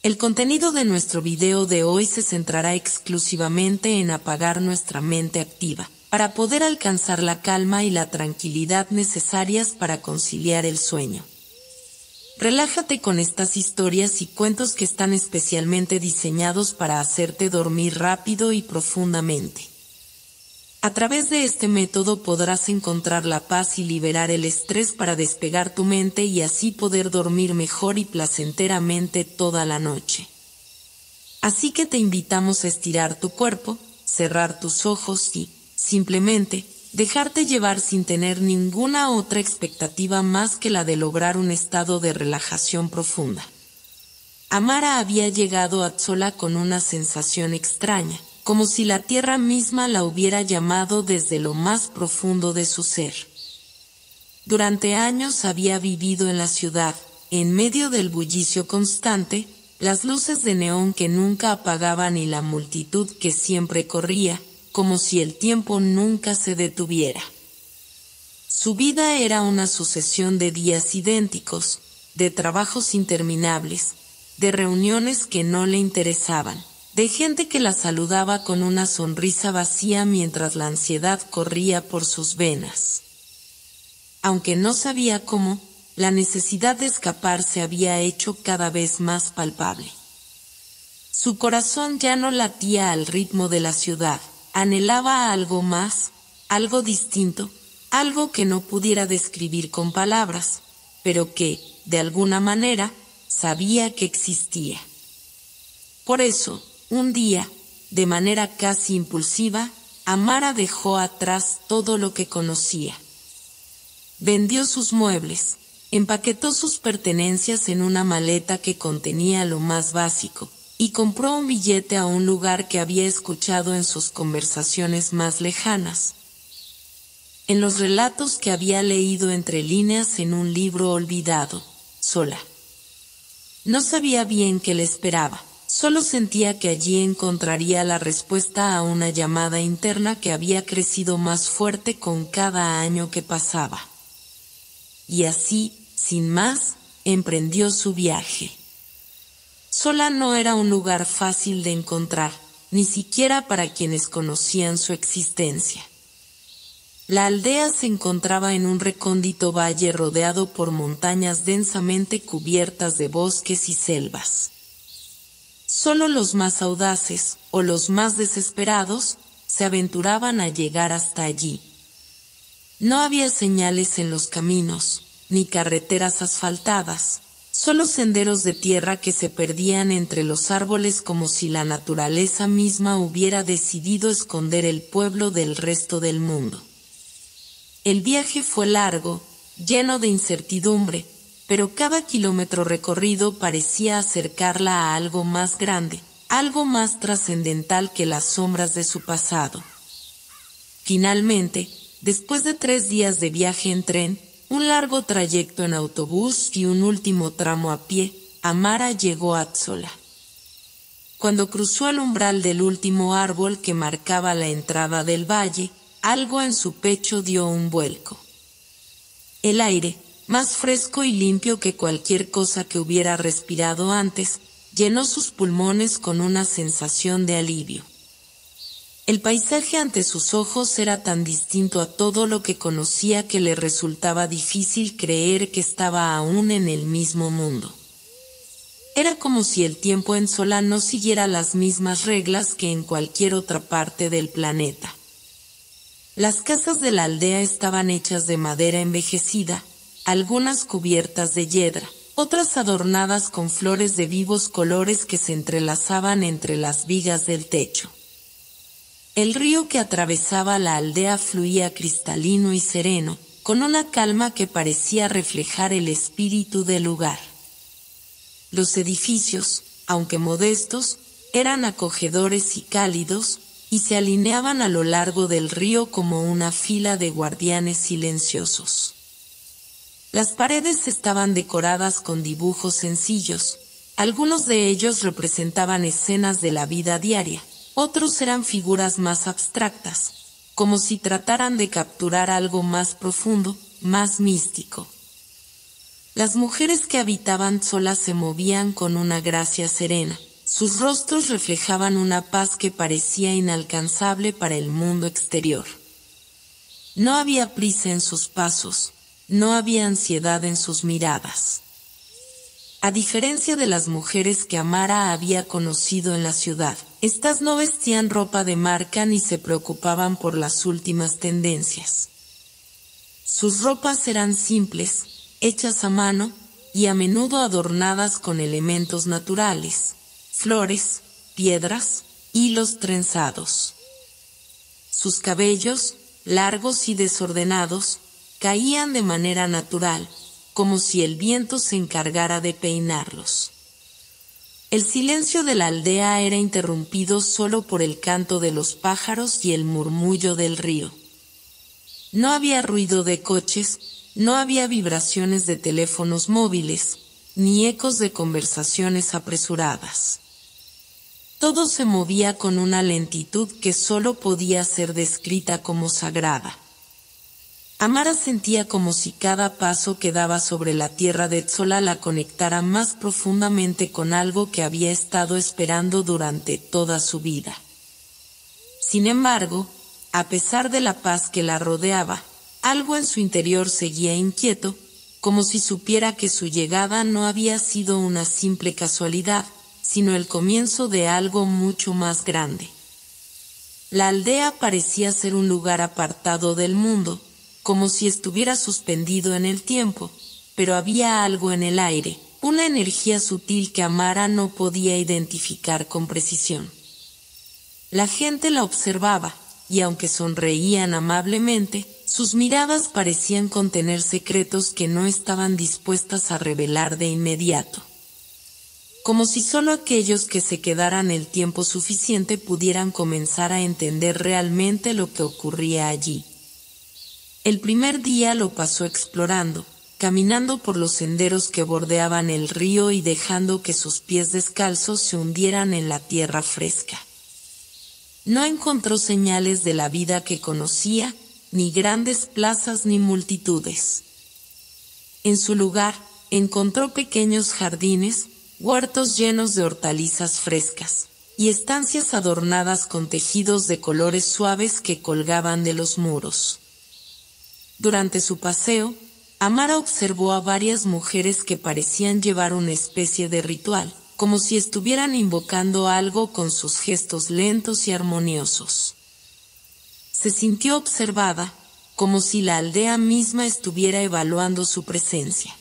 El contenido de nuestro video de hoy se centrará exclusivamente en apagar nuestra mente activa, para poder alcanzar la calma y la tranquilidad necesarias para conciliar el sueño. Relájate con estas historias y cuentos que están especialmente diseñados para hacerte dormir rápido y profundamente. A través de este método podrás encontrar la paz y liberar el estrés para despegar tu mente y así poder dormir mejor y placenteramente toda la noche. Así que te invitamos a estirar tu cuerpo, cerrar tus ojos y, simplemente, dejarte llevar sin tener ninguna otra expectativa más que la de lograr un estado de relajación profunda. Amara había llegado a Atsola con una sensación extraña, como si la tierra misma la hubiera llamado desde lo más profundo de su ser. Durante años había vivido en la ciudad, en medio del bullicio constante, las luces de neón que nunca apagaban y la multitud que siempre corría, como si el tiempo nunca se detuviera. Su vida era una sucesión de días idénticos, de trabajos interminables, de reuniones que no le interesaban, de gente que la saludaba con una sonrisa vacía mientras la ansiedad corría por sus venas. Aunque no sabía cómo, la necesidad de escapar se había hecho cada vez más palpable. Su corazón ya no latía al ritmo de la ciudad, anhelaba algo más, algo distinto, algo que no pudiera describir con palabras, pero que, de alguna manera, sabía que existía. Por eso, un día, de manera casi impulsiva, Amara dejó atrás todo lo que conocía. Vendió sus muebles, empaquetó sus pertenencias en una maleta que contenía lo más básico, y compró un billete a un lugar que había escuchado en sus conversaciones más lejanas, en los relatos que había leído entre líneas en un libro olvidado, sola. No sabía bien qué le esperaba. Solo sentía que allí encontraría la respuesta a una llamada interna que había crecido más fuerte con cada año que pasaba. Y así, sin más, emprendió su viaje. Sola no era un lugar fácil de encontrar, ni siquiera para quienes conocían su existencia. La aldea se encontraba en un recóndito valle rodeado por montañas densamente cubiertas de bosques y selvas. Solo los más audaces, o los más desesperados, se aventuraban a llegar hasta allí. No había señales en los caminos, ni carreteras asfaltadas, solo senderos de tierra que se perdían entre los árboles como si la naturaleza misma hubiera decidido esconder el pueblo del resto del mundo. El viaje fue largo, lleno de incertidumbre, pero cada kilómetro recorrido parecía acercarla a algo más grande, algo más trascendental que las sombras de su pasado. Finalmente, después de 3 días de viaje en tren, un largo trayecto en autobús y un último tramo a pie, Amara llegó a Atsola. Cuando cruzó el umbral del último árbol que marcaba la entrada del valle, algo en su pecho dio un vuelco. El aire, más fresco y limpio que cualquier cosa que hubiera respirado antes, llenó sus pulmones con una sensación de alivio. El paisaje ante sus ojos era tan distinto a todo lo que conocía que le resultaba difícil creer que estaba aún en el mismo mundo. Era como si el tiempo en Sola no siguiera las mismas reglas que en cualquier otra parte del planeta. Las casas de la aldea estaban hechas de madera envejecida, algunas cubiertas de yedra, otras adornadas con flores de vivos colores que se entrelazaban entre las vigas del techo. El río que atravesaba la aldea fluía cristalino y sereno, con una calma que parecía reflejar el espíritu del lugar. Los edificios, aunque modestos, eran acogedores y cálidos, y se alineaban a lo largo del río como una fila de guardianes silenciosos. Las paredes estaban decoradas con dibujos sencillos, algunos de ellos representaban escenas de la vida diaria, otros eran figuras más abstractas, como si trataran de capturar algo más profundo, más místico. Las mujeres que habitaban solas se movían con una gracia serena. Sus rostros reflejaban una paz que parecía inalcanzable para el mundo exterior. No había prisa en sus pasos, no había ansiedad en sus miradas. A diferencia de las mujeres que Amara había conocido en la ciudad, estas no vestían ropa de marca ni se preocupaban por las últimas tendencias. Sus ropas eran simples, hechas a mano, y a menudo adornadas con elementos naturales, flores, piedras, hilos trenzados. Sus cabellos, largos y desordenados, caían de manera natural, como si el viento se encargara de peinarlos. El silencio de la aldea era interrumpido solo por el canto de los pájaros y el murmullo del río. No había ruido de coches, no había vibraciones de teléfonos móviles, ni ecos de conversaciones apresuradas. Todo se movía con una lentitud que solo podía ser descrita como sagrada. Amara sentía como si cada paso que daba sobre la tierra de Tzola la conectara más profundamente con algo que había estado esperando durante toda su vida. Sin embargo, a pesar de la paz que la rodeaba, algo en su interior seguía inquieto, como si supiera que su llegada no había sido una simple casualidad, sino el comienzo de algo mucho más grande. La aldea parecía ser un lugar apartado del mundo, como si estuviera suspendido en el tiempo, pero había algo en el aire, una energía sutil que Amara no podía identificar con precisión. La gente la observaba, y aunque sonreían amablemente, sus miradas parecían contener secretos que no estaban dispuestas a revelar de inmediato. Como si solo aquellos que se quedaran el tiempo suficiente pudieran comenzar a entender realmente lo que ocurría allí. El primer día lo pasó explorando, caminando por los senderos que bordeaban el río y dejando que sus pies descalzos se hundieran en la tierra fresca. No encontró señales de la vida que conocía, ni grandes plazas ni multitudes. En su lugar, encontró pequeños jardines, huertos llenos de hortalizas frescas, y estancias adornadas con tejidos de colores suaves que colgaban de los muros. Durante su paseo, Amara observó a varias mujeres que parecían llevar una especie de ritual, como si estuvieran invocando algo con sus gestos lentos y armoniosos. Se sintió observada, como si la aldea misma estuviera evaluando su presencia.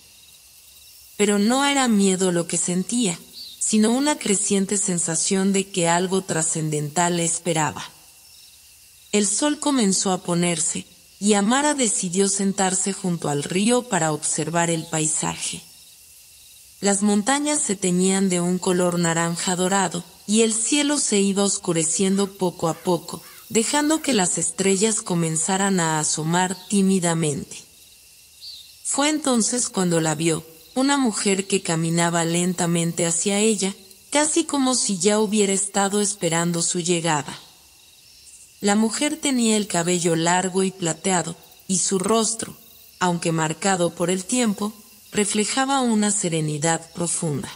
Pero no era miedo lo que sentía, sino una creciente sensación de que algo trascendental le esperaba. El sol comenzó a ponerse, y Amara decidió sentarse junto al río para observar el paisaje. Las montañas se teñían de un color naranja dorado, y el cielo se iba oscureciendo poco a poco, dejando que las estrellas comenzaran a asomar tímidamente. Fue entonces cuando la vio, una mujer que caminaba lentamente hacia ella, casi como si ya hubiera estado esperando su llegada. La mujer tenía el cabello largo y plateado, y su rostro, aunque marcado por el tiempo, reflejaba una serenidad profunda.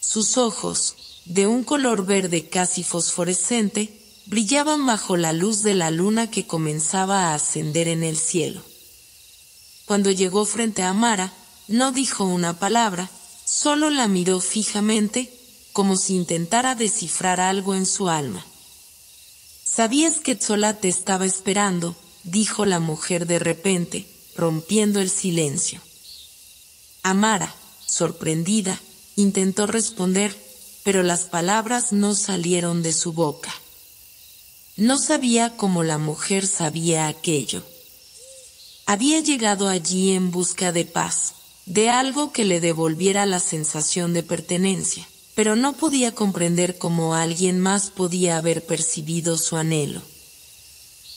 Sus ojos, de un color verde casi fosforescente, brillaban bajo la luz de la luna que comenzaba a ascender en el cielo. Cuando llegó frente a Amara, no dijo una palabra, solo la miró fijamente, como si intentara descifrar algo en su alma. «¿Sabías que Tzola te estaba esperando?», dijo la mujer de repente, rompiendo el silencio. Amara, sorprendida, intentó responder, pero las palabras no salieron de su boca. No sabía cómo la mujer sabía aquello. Había llegado allí en busca de paz, de algo que le devolviera la sensación de pertenencia, pero no podía comprender cómo alguien más podía haber percibido su anhelo.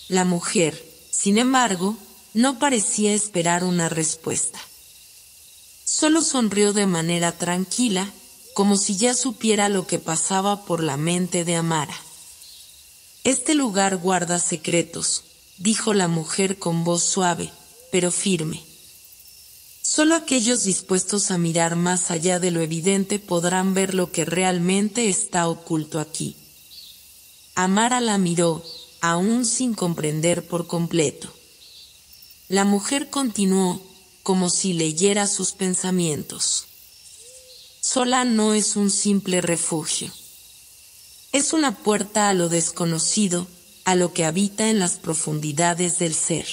La mujer, sin embargo, no parecía esperar una respuesta. Solo sonrió de manera tranquila, como si ya supiera lo que pasaba por la mente de Amara. «Este lugar guarda secretos», dijo la mujer con voz suave, pero firme. Solo aquellos dispuestos a mirar más allá de lo evidente podrán ver lo que realmente está oculto aquí. Amara la miró, aún sin comprender por completo. La mujer continuó, como si leyera sus pensamientos. Sola no es un simple refugio. Es una puerta a lo desconocido, a lo que habita en las profundidades del ser.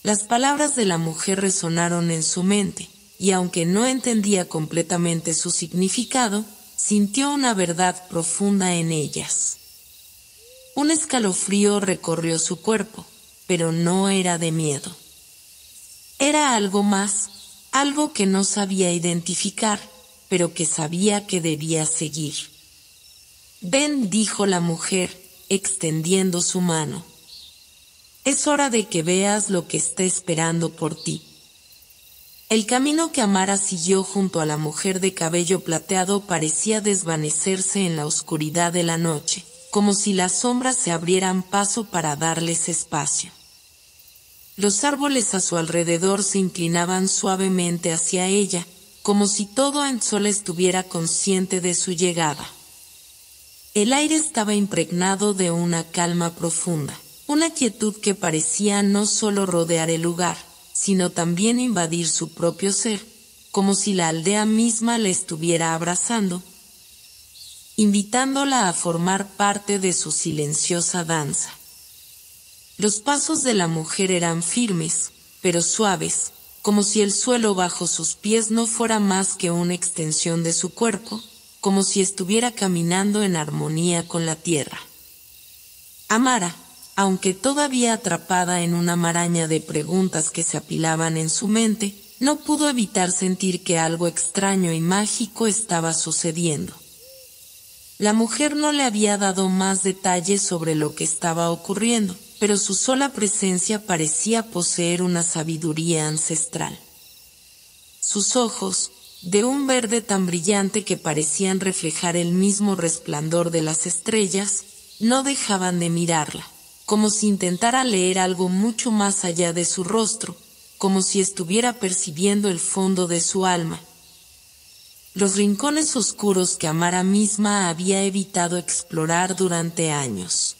Las palabras de la mujer resonaron en su mente, y aunque no entendía completamente su significado, sintió una verdad profunda en ellas. Un escalofrío recorrió su cuerpo, pero no era de miedo. Era algo más, algo que no sabía identificar, pero que sabía que debía seguir. «Ven», dijo la mujer, extendiendo su mano. «Es hora de que veas lo que está esperando por ti». El camino que Amara siguió junto a la mujer de cabello plateado parecía desvanecerse en la oscuridad de la noche, como si las sombras se abrieran paso para darles espacio. Los árboles a su alrededor se inclinaban suavemente hacia ella, como si todo en sola estuviera consciente de su llegada. El aire estaba impregnado de una calma profunda, una quietud que parecía no solo rodear el lugar, sino también invadir su propio ser, como si la aldea misma la estuviera abrazando, invitándola a formar parte de su silenciosa danza. Los pasos de la mujer eran firmes, pero suaves, como si el suelo bajo sus pies no fuera más que una extensión de su cuerpo, como si estuviera caminando en armonía con la tierra. Amara, aunque todavía atrapada en una maraña de preguntas que se apilaban en su mente, no pudo evitar sentir que algo extraño y mágico estaba sucediendo. La mujer no le había dado más detalles sobre lo que estaba ocurriendo, pero su sola presencia parecía poseer una sabiduría ancestral. Sus ojos, de un verde tan brillante que parecían reflejar el mismo resplandor de las estrellas, no dejaban de mirarla, como si intentara leer algo mucho más allá de su rostro, como si estuviera percibiendo el fondo de su alma. Los rincones oscuros que Amara misma había evitado explorar durante años.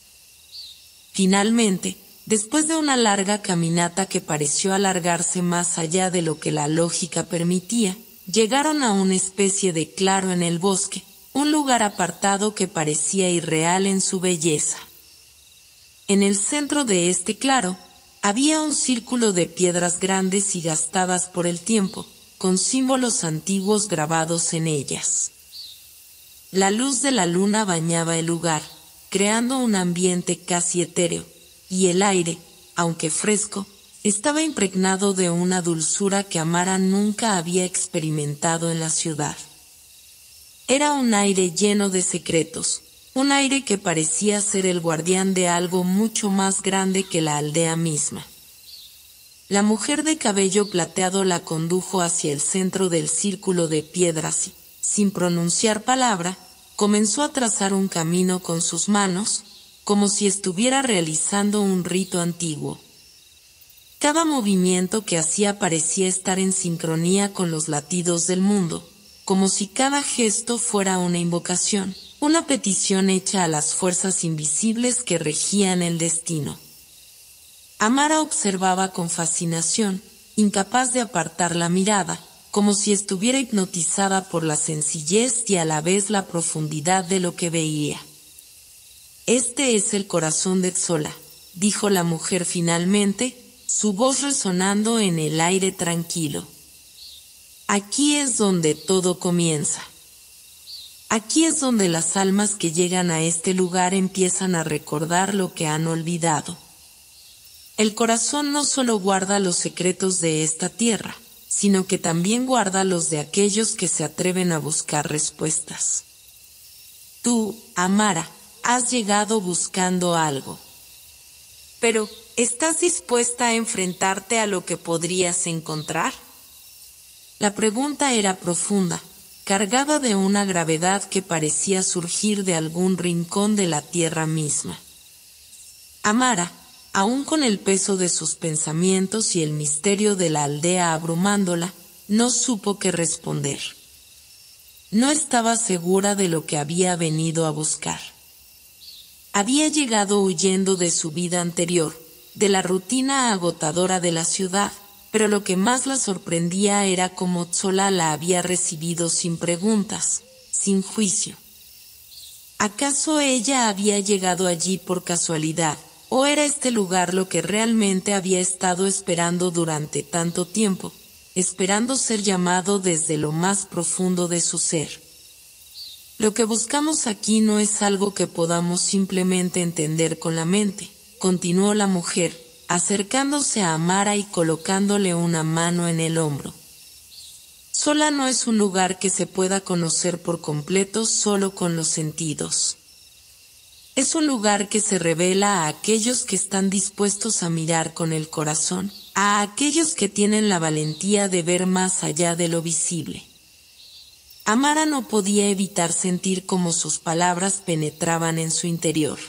Finalmente, después de una larga caminata que pareció alargarse más allá de lo que la lógica permitía, llegaron a una especie de claro en el bosque, un lugar apartado que parecía irreal en su belleza. En el centro de este claro, había un círculo de piedras grandes y gastadas por el tiempo, con símbolos antiguos grabados en ellas. La luz de la luna bañaba el lugar, creando un ambiente casi etéreo, y el aire, aunque fresco, estaba impregnado de una dulzura que Amara nunca había experimentado en la ciudad. Era un aire lleno de secretos, un aire que parecía ser el guardián de algo mucho más grande que la aldea misma. La mujer de cabello plateado la condujo hacia el centro del círculo de piedras y, sin pronunciar palabra, comenzó a trazar un camino con sus manos, como si estuviera realizando un rito antiguo. Cada movimiento que hacía parecía estar en sincronía con los latidos del mundo, como si cada gesto fuera una invocación, una petición hecha a las fuerzas invisibles que regían el destino. Amara observaba con fascinación, incapaz de apartar la mirada, como si estuviera hipnotizada por la sencillez y a la vez la profundidad de lo que veía. «Este es el corazón de Tzola», dijo la mujer finalmente, su voz resonando en el aire tranquilo. «Aquí es donde todo comienza. Aquí es donde las almas que llegan a este lugar empiezan a recordar lo que han olvidado. El corazón no solo guarda los secretos de esta tierra, sino que también guarda los de aquellos que se atreven a buscar respuestas. Tú, Amara, has llegado buscando algo. Pero, ¿estás dispuesta a enfrentarte a lo que podrías encontrar?» La pregunta era profunda, cargada de una gravedad que parecía surgir de algún rincón de la tierra misma. Amara, aún con el peso de sus pensamientos y el misterio de la aldea abrumándola, no supo qué responder. No estaba segura de lo que había venido a buscar. Había llegado huyendo de su vida anterior, de la rutina agotadora de la ciudad, pero lo que más la sorprendía era cómo Tzola la había recibido sin preguntas, sin juicio. ¿Acaso ella había llegado allí por casualidad, o era este lugar lo que realmente había estado esperando durante tanto tiempo, esperando ser llamado desde lo más profundo de su ser? Lo que buscamos aquí no es algo que podamos simplemente entender con la mente, continuó la mujer, acercándose a Amara y colocándole una mano en el hombro. Tzola no es un lugar que se pueda conocer por completo solo con los sentidos. Es un lugar que se revela a aquellos que están dispuestos a mirar con el corazón, a aquellos que tienen la valentía de ver más allá de lo visible. Amara no podía evitar sentir cómo sus palabras penetraban en su interior.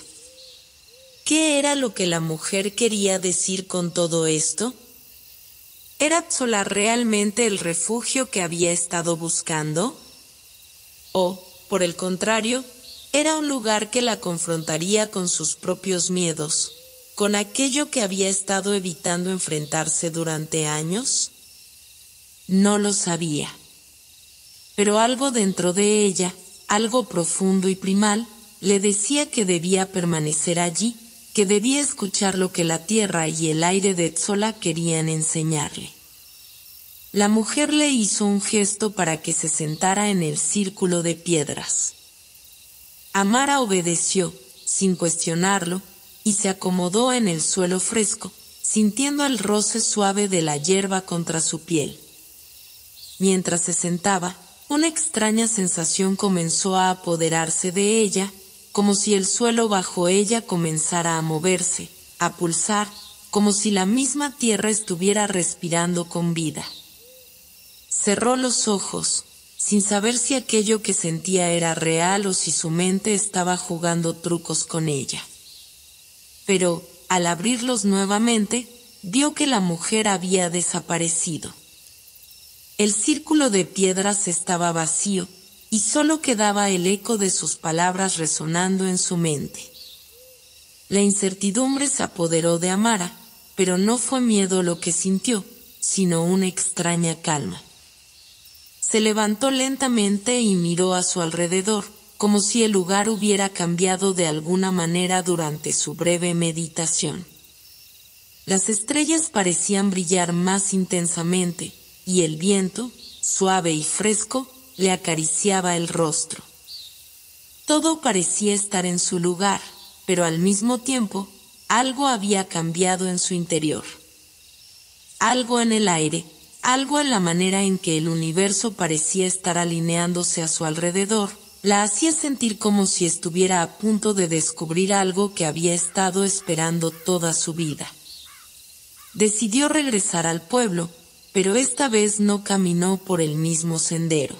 ¿Qué era lo que la mujer quería decir con todo esto? ¿Era Tzola realmente el refugio que había estado buscando? ¿O, por el contrario, era un lugar que la confrontaría con sus propios miedos, con aquello que había estado evitando enfrentarse durante años? No lo sabía. Pero algo dentro de ella, algo profundo y primal, le decía que debía permanecer allí, que debía escuchar lo que la tierra y el aire de Tzola querían enseñarle. La mujer le hizo un gesto para que se sentara en el círculo de piedras. Amara obedeció, sin cuestionarlo, y se acomodó en el suelo fresco, sintiendo el roce suave de la hierba contra su piel. Mientras se sentaba, una extraña sensación comenzó a apoderarse de ella, como si el suelo bajo ella comenzara a moverse, a pulsar, como si la misma tierra estuviera respirando con vida. Cerró los ojos, sin saber si aquello que sentía era real o si su mente estaba jugando trucos con ella. Pero, al abrirlos nuevamente, vio que la mujer había desaparecido. El círculo de piedras estaba vacío, y solo quedaba el eco de sus palabras resonando en su mente. La incertidumbre se apoderó de Amara, pero no fue miedo lo que sintió, sino una extraña calma. Se levantó lentamente y miró a su alrededor, como si el lugar hubiera cambiado de alguna manera durante su breve meditación. Las estrellas parecían brillar más intensamente, y el viento, suave y fresco, le acariciaba el rostro. Todo parecía estar en su lugar, pero al mismo tiempo, algo había cambiado en su interior. Algo en el aire, algo en la manera en que el universo parecía estar alineándose a su alrededor, la hacía sentir como si estuviera a punto de descubrir algo que había estado esperando toda su vida. Decidió regresar al pueblo, pero esta vez no caminó por el mismo sendero.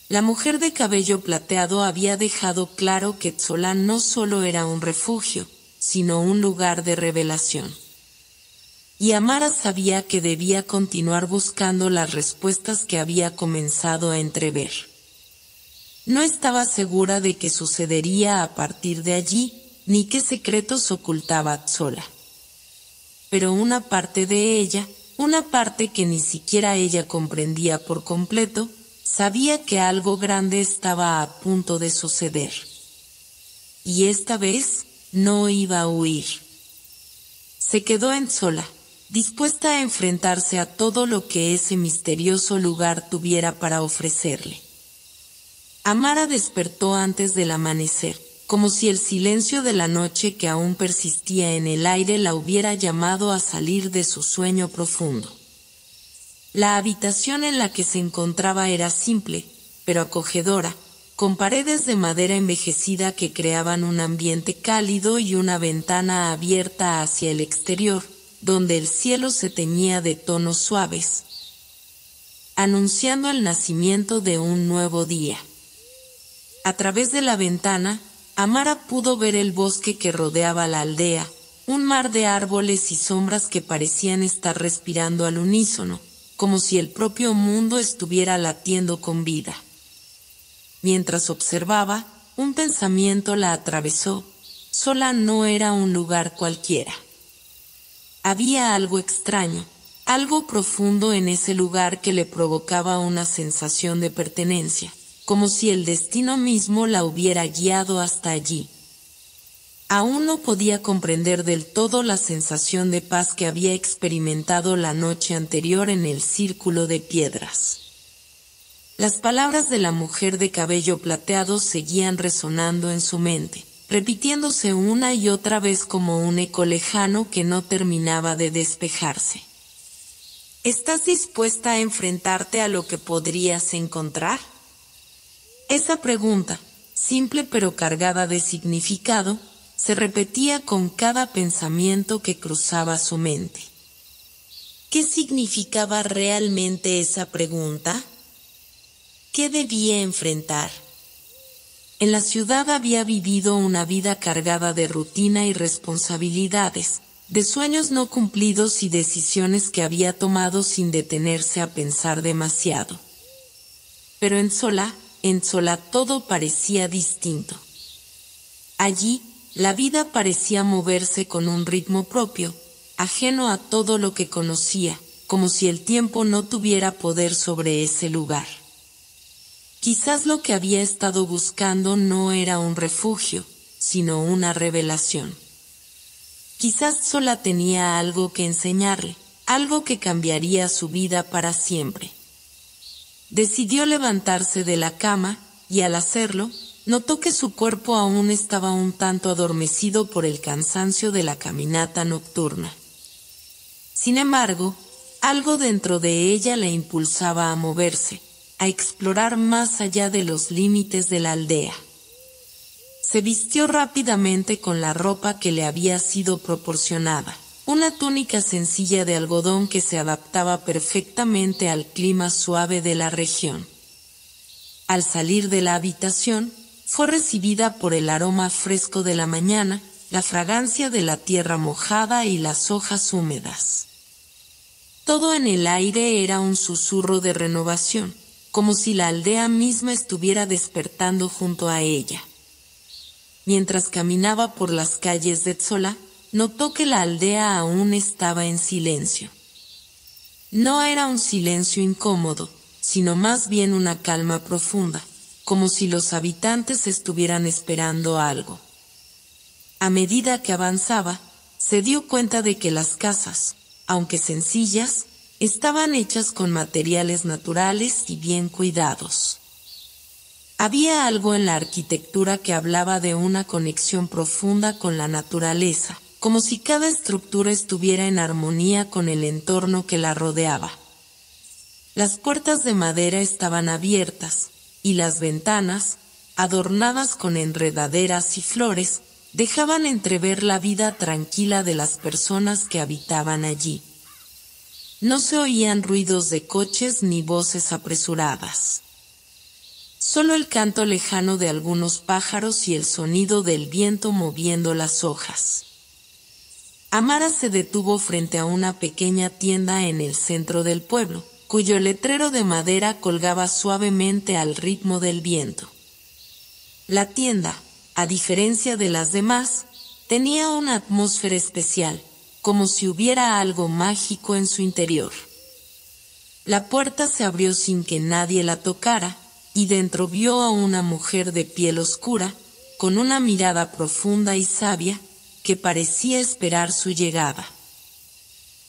La mujer de cabello plateado había dejado claro que Tzola no solo era un refugio, sino un lugar de revelación. Y Amara sabía que debía continuar buscando las respuestas que había comenzado a entrever. No estaba segura de qué sucedería a partir de allí, ni qué secretos ocultaba Tzola. Pero una parte de ella, una parte que ni siquiera ella comprendía por completo, sabía que algo grande estaba a punto de suceder. Y esta vez no iba a huir. Se quedó en Tzola, dispuesta a enfrentarse a todo lo que ese misterioso lugar tuviera para ofrecerle. Amara despertó antes del amanecer, como si el silencio de la noche que aún persistía en el aire la hubiera llamado a salir de su sueño profundo. La habitación en la que se encontraba era simple, pero acogedora, con paredes de madera envejecida que creaban un ambiente cálido y una ventana abierta hacia el exterior, donde el cielo se teñía de tonos suaves, anunciando el nacimiento de un nuevo día. A través de la ventana, Amara pudo ver el bosque que rodeaba la aldea, un mar de árboles y sombras que parecían estar respirando al unísono, como si el propio mundo estuviera latiendo con vida. Mientras observaba, un pensamiento la atravesó: Sola no era un lugar cualquiera. Había algo extraño, algo profundo en ese lugar que le provocaba una sensación de pertenencia, como si el destino mismo la hubiera guiado hasta allí. Aún no podía comprender del todo la sensación de paz que había experimentado la noche anterior en el círculo de piedras. Las palabras de la mujer de cabello plateado seguían resonando en su mente, repitiéndose una y otra vez como un eco lejano que no terminaba de despejarse. ¿Estás dispuesta a enfrentarte a lo que podrías encontrar? Esa pregunta, simple pero cargada de significado, se repetía con cada pensamiento que cruzaba su mente. ¿Qué significaba realmente esa pregunta? ¿Qué debía enfrentar? En la ciudad había vivido una vida cargada de rutina y responsabilidades, de sueños no cumplidos y decisiones que había tomado sin detenerse a pensar demasiado. Pero en Sola todo parecía distinto. Allí, la vida parecía moverse con un ritmo propio, ajeno a todo lo que conocía, como si el tiempo no tuviera poder sobre ese lugar. Quizás lo que había estado buscando no era un refugio, sino una revelación. Quizás Sola tenía algo que enseñarle, algo que cambiaría su vida para siempre. Decidió levantarse de la cama, y al hacerlo, notó que su cuerpo aún estaba un tanto adormecido por el cansancio de la caminata nocturna. Sin embargo, algo dentro de ella la impulsaba a moverse, a explorar más allá de los límites de la aldea. Se vistió rápidamente con la ropa que le había sido proporcionada, una túnica sencilla de algodón que se adaptaba perfectamente al clima suave de la región. Al salir de la habitación, fue recibida por el aroma fresco de la mañana, la fragancia de la tierra mojada y las hojas húmedas. Todo en el aire era un susurro de renovación, como si la aldea misma estuviera despertando junto a ella. Mientras caminaba por las calles de Tzola, notó que la aldea aún estaba en silencio. No era un silencio incómodo, sino más bien una calma profunda, como si los habitantes estuvieran esperando algo. A medida que avanzaba, se dio cuenta de que las casas, aunque sencillas, estaban hechas con materiales naturales y bien cuidados. Había algo en la arquitectura que hablaba de una conexión profunda con la naturaleza, como si cada estructura estuviera en armonía con el entorno que la rodeaba. Las puertas de madera estaban abiertas, y las ventanas, adornadas con enredaderas y flores, dejaban entrever la vida tranquila de las personas que habitaban allí. No se oían ruidos de coches ni voces apresuradas. Solo el canto lejano de algunos pájaros y el sonido del viento moviendo las hojas. Amara se detuvo frente a una pequeña tienda en el centro del pueblo, cuyo letrero de madera colgaba suavemente al ritmo del viento. La tienda, a diferencia de las demás, tenía una atmósfera especial, como si hubiera algo mágico en su interior. La puerta se abrió sin que nadie la tocara, y dentro vio a una mujer de piel oscura, con una mirada profunda y sabia, que parecía esperar su llegada.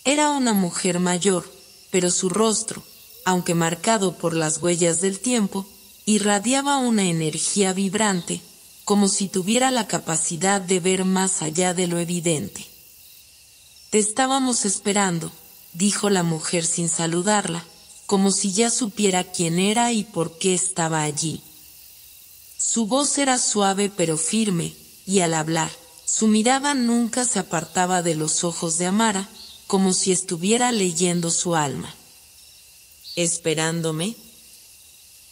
Era una mujer mayor, pero su rostro, aunque marcado por las huellas del tiempo, irradiaba una energía vibrante, como si tuviera la capacidad de ver más allá de lo evidente. «Te estábamos esperando», dijo la mujer sin saludarla, como si ya supiera quién era y por qué estaba allí. Su voz era suave pero firme, y al hablar, su mirada nunca se apartaba de los ojos de Amara, como si estuviera leyendo su alma. ¿Esperándome?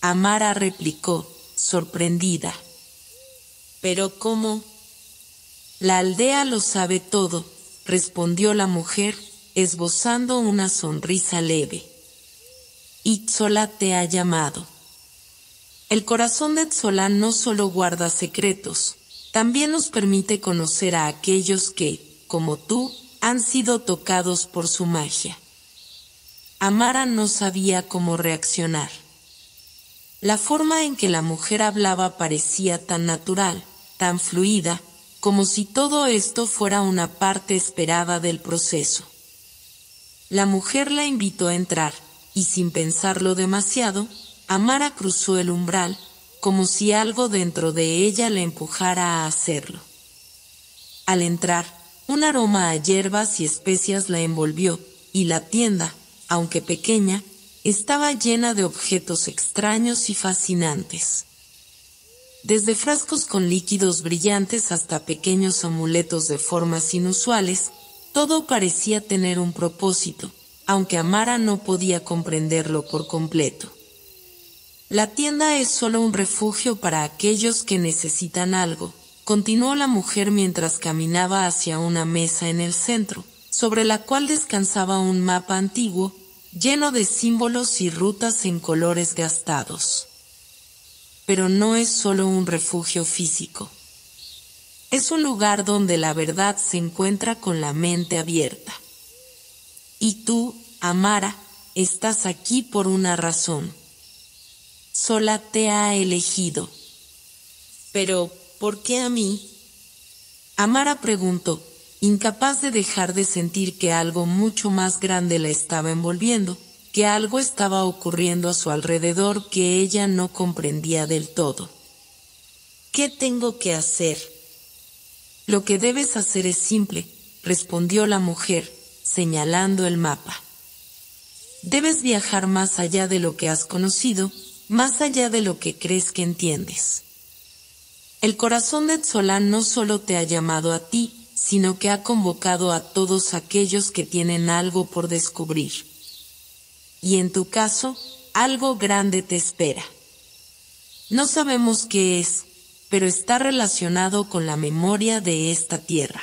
Amara replicó, sorprendida. ¿Pero cómo? La aldea lo sabe todo, respondió la mujer, esbozando una sonrisa leve. Itzolá te ha llamado. El corazón de Itzolá no solo guarda secretos, también nos permite conocer a aquellos que, como tú, han sido tocados por su magia. Amara no sabía cómo reaccionar. La forma en que la mujer hablaba parecía tan natural, tan fluida, como si todo esto fuera una parte esperada del proceso. La mujer la invitó a entrar, y sin pensarlo demasiado, Amara cruzó el umbral, como si algo dentro de ella la empujara a hacerlo. Al entrar, un aroma a hierbas y especias la envolvió, y la tienda, aunque pequeña, estaba llena de objetos extraños y fascinantes. Desde frascos con líquidos brillantes hasta pequeños amuletos de formas inusuales, todo parecía tener un propósito, aunque Amara no podía comprenderlo por completo. La tienda es solo un refugio para aquellos que necesitan algo, continuó la mujer mientras caminaba hacia una mesa en el centro, sobre la cual descansaba un mapa antiguo, lleno de símbolos y rutas en colores gastados. Pero no es solo un refugio físico. Es un lugar donde la verdad se encuentra con la mente abierta. Y tú, Amara, estás aquí por una razón. Sola te ha elegido. Pero, ¿por qué a mí? Amara preguntó, incapaz de dejar de sentir que algo mucho más grande la estaba envolviendo, que algo estaba ocurriendo a su alrededor que ella no comprendía del todo. ¿Qué tengo que hacer? Lo que debes hacer es simple, respondió la mujer, señalando el mapa. Debes viajar más allá de lo que has conocido, más allá de lo que crees que entiendes. El corazón de Itzolá no solo te ha llamado a ti, sino que ha convocado a todos aquellos que tienen algo por descubrir. Y en tu caso, algo grande te espera. No sabemos qué es, pero está relacionado con la memoria de esta tierra.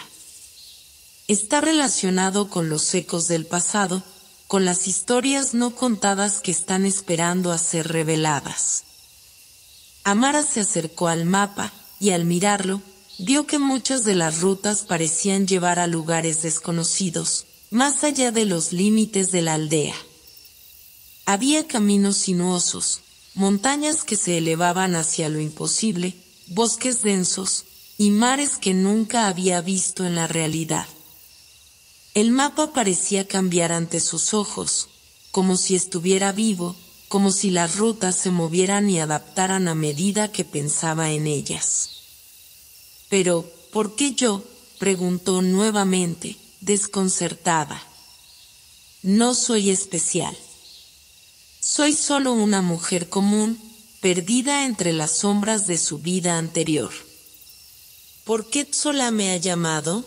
Está relacionado con los ecos del pasado, con las historias no contadas que están esperando a ser reveladas. Amara se acercó al mapa, y al mirarlo, vio que muchas de las rutas parecían llevar a lugares desconocidos, más allá de los límites de la aldea. Había caminos sinuosos, montañas que se elevaban hacia lo imposible, bosques densos, y mares que nunca había visto en la realidad. El mapa parecía cambiar ante sus ojos, como si estuviera vivo, como si las rutas se movieran y adaptaran a medida que pensaba en ellas. Pero, ¿por qué yo?, preguntó nuevamente, desconcertada. No soy especial. Soy solo una mujer común, perdida entre las sombras de su vida anterior. ¿Por qué Itzolá me ha llamado?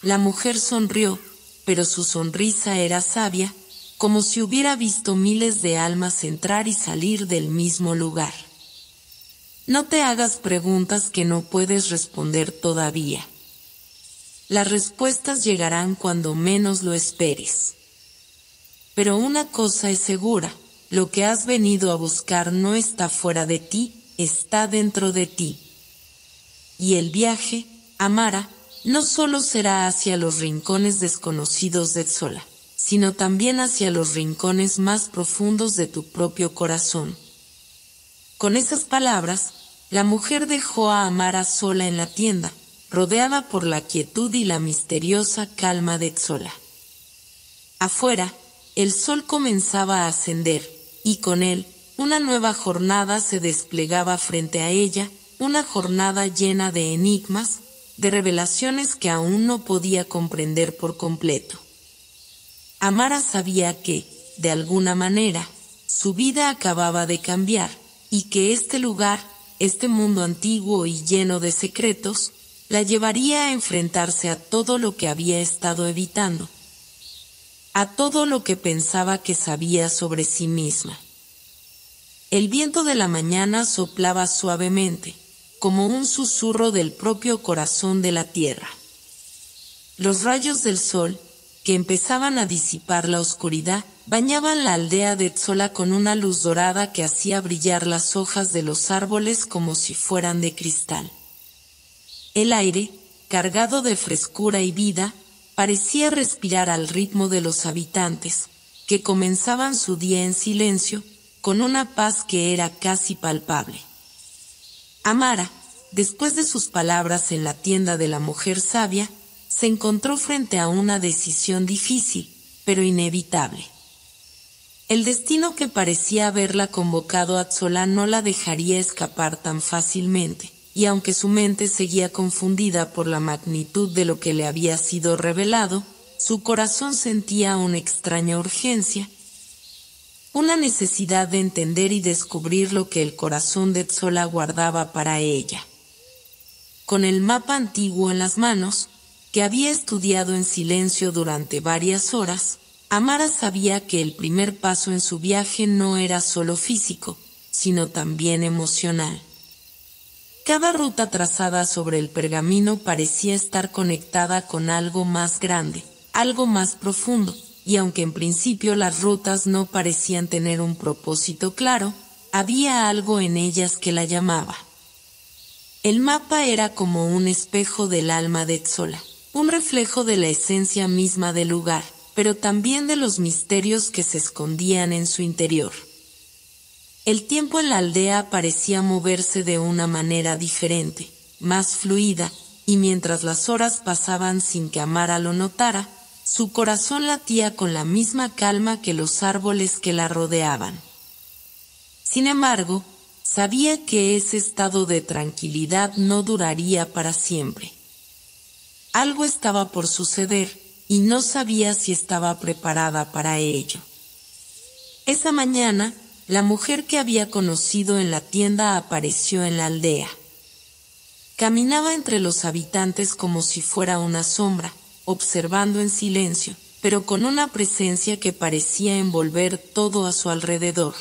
La mujer sonrió, pero su sonrisa era sabia, como si hubiera visto miles de almas entrar y salir del mismo lugar. No te hagas preguntas que no puedes responder todavía. Las respuestas llegarán cuando menos lo esperes. Pero una cosa es segura, lo que has venido a buscar no está fuera de ti, está dentro de ti. Y el viaje, Amara, no solo será hacia los rincones desconocidos de Itzolá, sino también hacia los rincones más profundos de tu propio corazón. Con esas palabras, la mujer dejó a Amara sola en la tienda, rodeada por la quietud y la misteriosa calma de Itzolá. Afuera, el sol comenzaba a ascender, y con él, una nueva jornada se desplegaba frente a ella, una jornada llena de enigmas, de revelaciones que aún no podía comprender por completo. Amara sabía que, de alguna manera, su vida acababa de cambiar, y que este lugar, este mundo antiguo y lleno de secretos, la llevaría a enfrentarse a todo lo que había estado evitando, a todo lo que pensaba que sabía sobre sí misma. El viento de la mañana soplaba suavemente, como un susurro del propio corazón de la tierra. Los rayos del sol, que empezaban a disipar la oscuridad, bañaban la aldea de Tzola con una luz dorada que hacía brillar las hojas de los árboles como si fueran de cristal. El aire, cargado de frescura y vida, parecía respirar al ritmo de los habitantes, que comenzaban su día en silencio, con una paz que era casi palpable. Amara, después de sus palabras en la tienda de la mujer sabia, se encontró frente a una decisión difícil, pero inevitable. El destino que parecía haberla convocado a Tzola no la dejaría escapar tan fácilmente, y aunque su mente seguía confundida por la magnitud de lo que le había sido revelado, su corazón sentía una extraña urgencia, una necesidad de entender y descubrir lo que el corazón de Tzola guardaba para ella. Con el mapa antiguo en las manos, que había estudiado en silencio durante varias horas, Amara sabía que el primer paso en su viaje no era solo físico, sino también emocional. Cada ruta trazada sobre el pergamino parecía estar conectada con algo más grande, algo más profundo, y aunque en principio las rutas no parecían tener un propósito claro, había algo en ellas que la llamaba. El mapa era como un espejo del alma de Tzola, un reflejo de la esencia misma del lugar, pero también de los misterios que se escondían en su interior. El tiempo en la aldea parecía moverse de una manera diferente, más fluida, y mientras las horas pasaban sin que Amara lo notara, su corazón latía con la misma calma que los árboles que la rodeaban. Sin embargo, sabía que ese estado de tranquilidad no duraría para siempre. Algo estaba por suceder, y no sabía si estaba preparada para ello. Esa mañana, la mujer que había conocido en la tienda apareció en la aldea. Caminaba entre los habitantes como si fuera una sombra, observando en silencio, pero con una presencia que parecía envolver todo a su alrededor.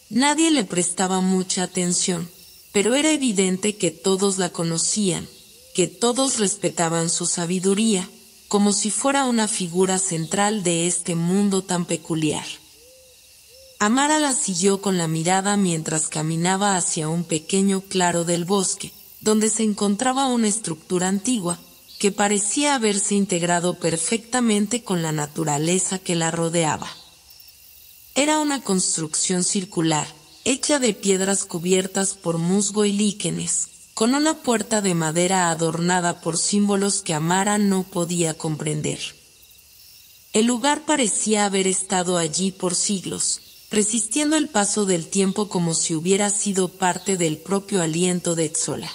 Nadie le prestaba mucha atención, pero era evidente que todos la conocían, que todos respetaban su sabiduría, como si fuera una figura central de este mundo tan peculiar. Amara la siguió con la mirada mientras caminaba hacia un pequeño claro del bosque, donde se encontraba una estructura antigua, que parecía haberse integrado perfectamente con la naturaleza que la rodeaba. Era una construcción circular, hecha de piedras cubiertas por musgo y líquenes, con una puerta de madera adornada por símbolos que Amara no podía comprender. El lugar parecía haber estado allí por siglos, resistiendo el paso del tiempo como si hubiera sido parte del propio aliento de Tzola.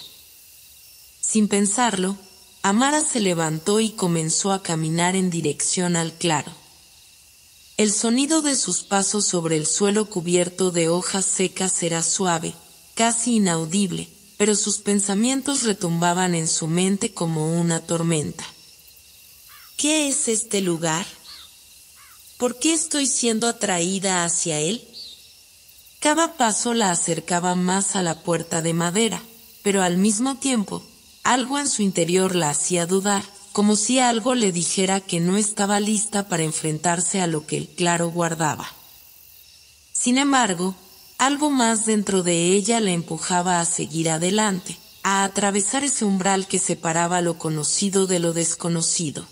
Sin pensarlo, Amara se levantó y comenzó a caminar en dirección al claro. El sonido de sus pasos sobre el suelo cubierto de hojas secas era suave, casi inaudible, pero sus pensamientos retumbaban en su mente como una tormenta. ¿Qué es este lugar? ¿Por qué estoy siendo atraída hacia él? Cada paso la acercaba más a la puerta de madera, pero al mismo tiempo, algo en su interior la hacía dudar, como si algo le dijera que no estaba lista para enfrentarse a lo que el claro guardaba. Sin embargo, algo más dentro de ella la empujaba a seguir adelante, a atravesar ese umbral que separaba lo conocido de lo desconocido.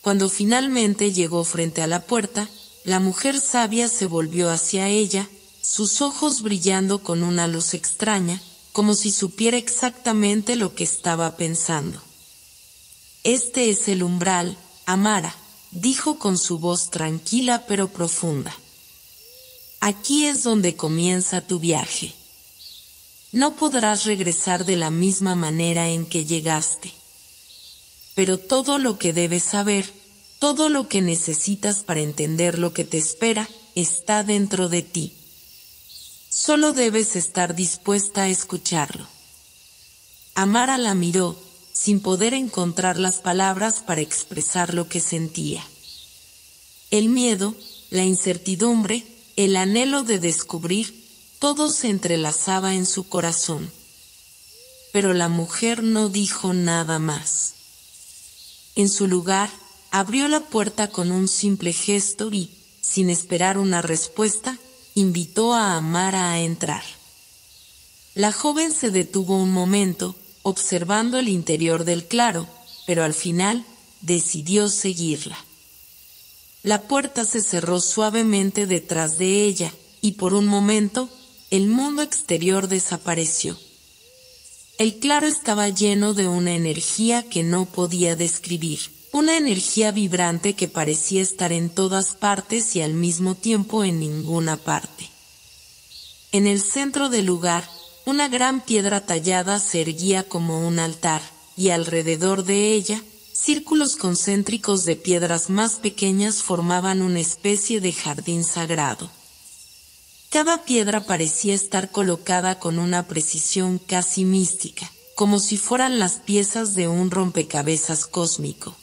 Cuando finalmente llegó frente a la puerta, la mujer sabia se volvió hacia ella, sus ojos brillando con una luz extraña, como si supiera exactamente lo que estaba pensando. «Este es el umbral, Amara», dijo con su voz tranquila pero profunda. «Aquí es donde comienza tu viaje. No podrás regresar de la misma manera en que llegaste. Pero todo lo que debes saber, todo lo que necesitas para entender lo que te espera, está dentro de ti. Solo debes estar dispuesta a escucharlo». Amara la miró, sin poder encontrar las palabras para expresar lo que sentía. El miedo, la incertidumbre, el anhelo de descubrir, todo se entrelazaba en su corazón. Pero la mujer no dijo nada más. En su lugar, abrió la puerta con un simple gesto y, sin esperar una respuesta, invitó a Amara a entrar. La joven se detuvo un momento, observando el interior del claro, pero al final, decidió seguirla. La puerta se cerró suavemente detrás de ella, y por un momento, el mundo exterior desapareció. El claro estaba lleno de una energía que no podía describir, una energía vibrante que parecía estar en todas partes y al mismo tiempo en ninguna parte. En el centro del lugar, una gran piedra tallada se erguía como un altar, y alrededor de ella, círculos concéntricos de piedras más pequeñas formaban una especie de jardín sagrado. Cada piedra parecía estar colocada con una precisión casi mística, como si fueran las piezas de un rompecabezas cósmico.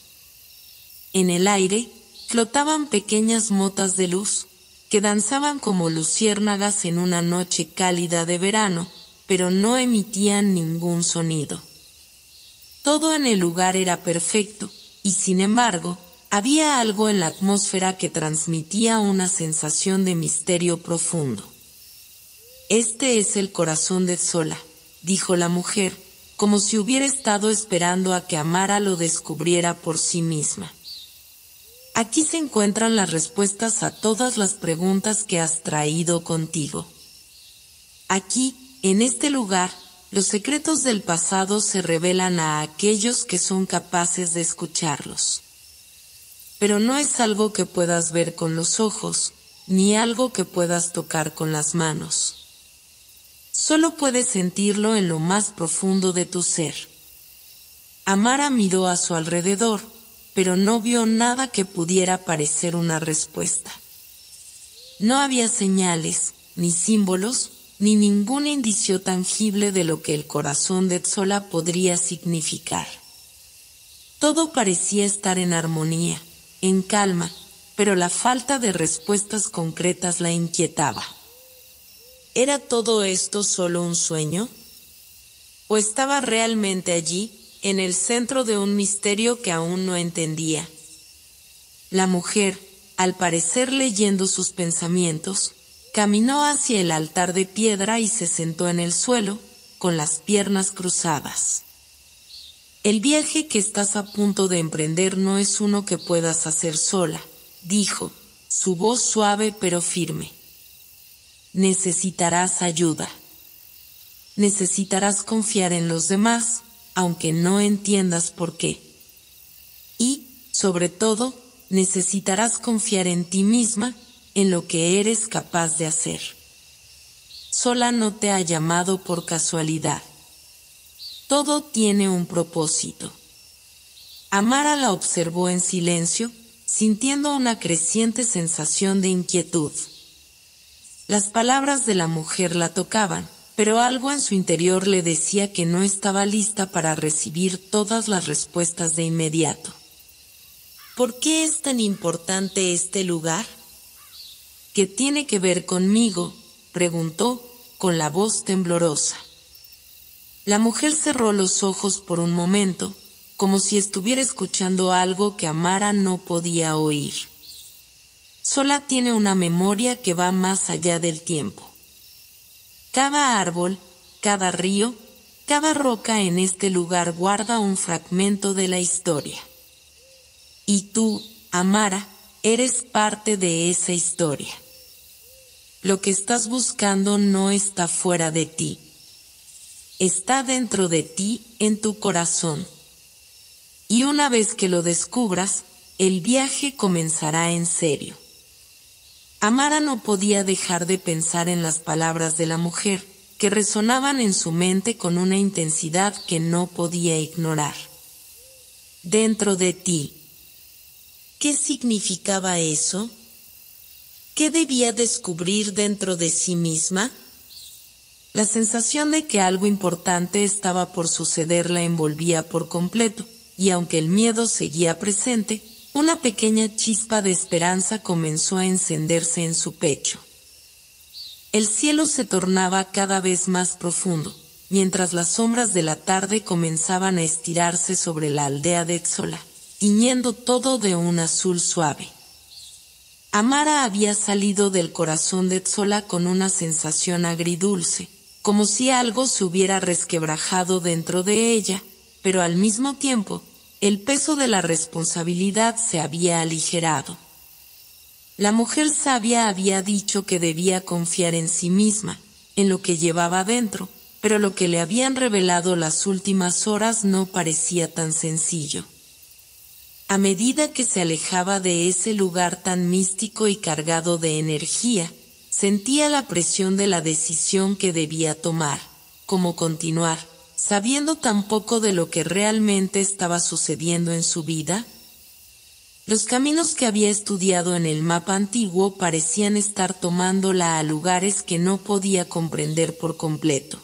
En el aire, flotaban pequeñas motas de luz, que danzaban como luciérnagas en una noche cálida de verano, pero no emitían ningún sonido. Todo en el lugar era perfecto, y sin embargo, había algo en la atmósfera que transmitía una sensación de misterio profundo. «Este es el corazón de Zola», dijo la mujer, como si hubiera estado esperando a que Amara lo descubriera por sí misma. «Aquí se encuentran las respuestas a todas las preguntas que has traído contigo. Aquí, en este lugar, los secretos del pasado se revelan a aquellos que son capaces de escucharlos. Pero no es algo que puedas ver con los ojos, ni algo que puedas tocar con las manos. Solo puedes sentirlo en lo más profundo de tu ser». Amara miró a su alrededor, pero no vio nada que pudiera parecer una respuesta. No había señales, ni símbolos, ni ningún indicio tangible de lo que el corazón de Zola podría significar. Todo parecía estar en armonía, en calma, pero la falta de respuestas concretas la inquietaba. ¿Era todo esto solo un sueño? ¿O estaba realmente allí, en el centro de un misterio que aún no entendía? La mujer, al parecer leyendo sus pensamientos, caminó hacia el altar de piedra y se sentó en el suelo, con las piernas cruzadas. «El viaje que estás a punto de emprender no es uno que puedas hacer sola», dijo, su voz suave pero firme. «Necesitarás ayuda. Necesitarás confiar en los demás, aunque no entiendas por qué. Y, sobre todo, necesitarás confiar en ti misma, en lo que eres capaz de hacer. Zola no te ha llamado por casualidad. Todo tiene un propósito». Amara la observó en silencio, sintiendo una creciente sensación de inquietud. Las palabras de la mujer la tocaban, pero algo en su interior le decía que no estaba lista para recibir todas las respuestas de inmediato. «¿Por qué es tan importante este lugar?» «¿Qué tiene que ver conmigo?», preguntó, con la voz temblorosa. La mujer cerró los ojos por un momento, como si estuviera escuchando algo que Amara no podía oír. Zola tiene una memoria que va más allá del tiempo. Cada árbol, cada río, cada roca en este lugar guarda un fragmento de la historia. Y tú, Amara, eres parte de esa historia. Lo que estás buscando no está fuera de ti. Está dentro de ti, en tu corazón. Y una vez que lo descubras, el viaje comenzará en serio. Amara no podía dejar de pensar en las palabras de la mujer, que resonaban en su mente con una intensidad que no podía ignorar. Dentro de ti. ¿Qué significaba eso? ¿Qué debía descubrir dentro de sí misma? La sensación de que algo importante estaba por suceder la envolvía por completo, y aunque el miedo seguía presente, una pequeña chispa de esperanza comenzó a encenderse en su pecho. El cielo se tornaba cada vez más profundo, mientras las sombras de la tarde comenzaban a estirarse sobre la aldea de Zola, tiñendo todo de un azul suave. Amara había salido del corazón de Tzola con una sensación agridulce, como si algo se hubiera resquebrajado dentro de ella, pero al mismo tiempo, el peso de la responsabilidad se había aligerado. La mujer sabia había dicho que debía confiar en sí misma, en lo que llevaba dentro, pero lo que le habían revelado las últimas horas no parecía tan sencillo. A medida que se alejaba de ese lugar tan místico y cargado de energía, sentía la presión de la decisión que debía tomar, cómo continuar, sabiendo tan poco de lo que realmente estaba sucediendo en su vida. Los caminos que había estudiado en el mapa antiguo parecían estar tomándola a lugares que no podía comprender por completo.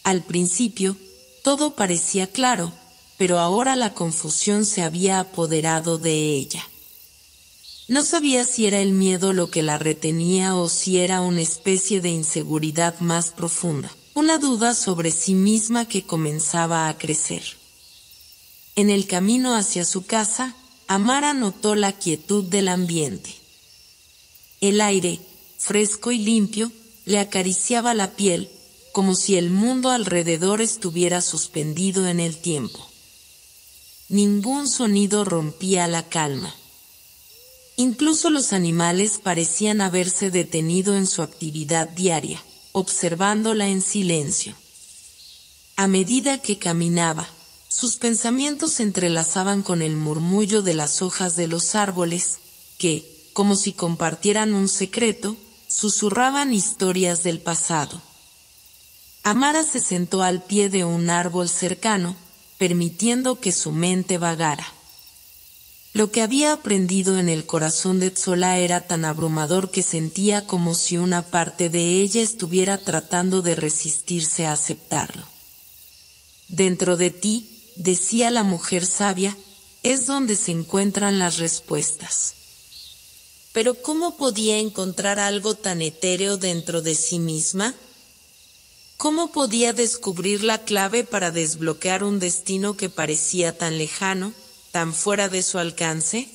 Al principio, todo parecía claro, pero ahora la confusión se había apoderado de ella. No sabía si era el miedo lo que la retenía o si era una especie de inseguridad más profunda, una duda sobre sí misma que comenzaba a crecer. En el camino hacia su casa, Amara notó la quietud del ambiente. El aire, fresco y limpio, le acariciaba la piel, como si el mundo alrededor estuviera suspendido en el tiempo. Ningún sonido rompía la calma. Incluso los animales parecían haberse detenido en su actividad diaria, observándola en silencio. A medida que caminaba, sus pensamientos se entrelazaban con el murmullo de las hojas de los árboles, que, como si compartieran un secreto, susurraban historias del pasado. Amara se sentó al pie de un árbol cercano, permitiendo que su mente vagara. Lo que había aprendido en el corazón de Tzola era tan abrumador que sentía como si una parte de ella estuviera tratando de resistirse a aceptarlo. Dentro de ti, decía la mujer sabia, es donde se encuentran las respuestas. Pero ¿cómo podía encontrar algo tan etéreo dentro de sí misma? ¿Cómo podía descubrir la clave para desbloquear un destino que parecía tan lejano, tan fuera de su alcance?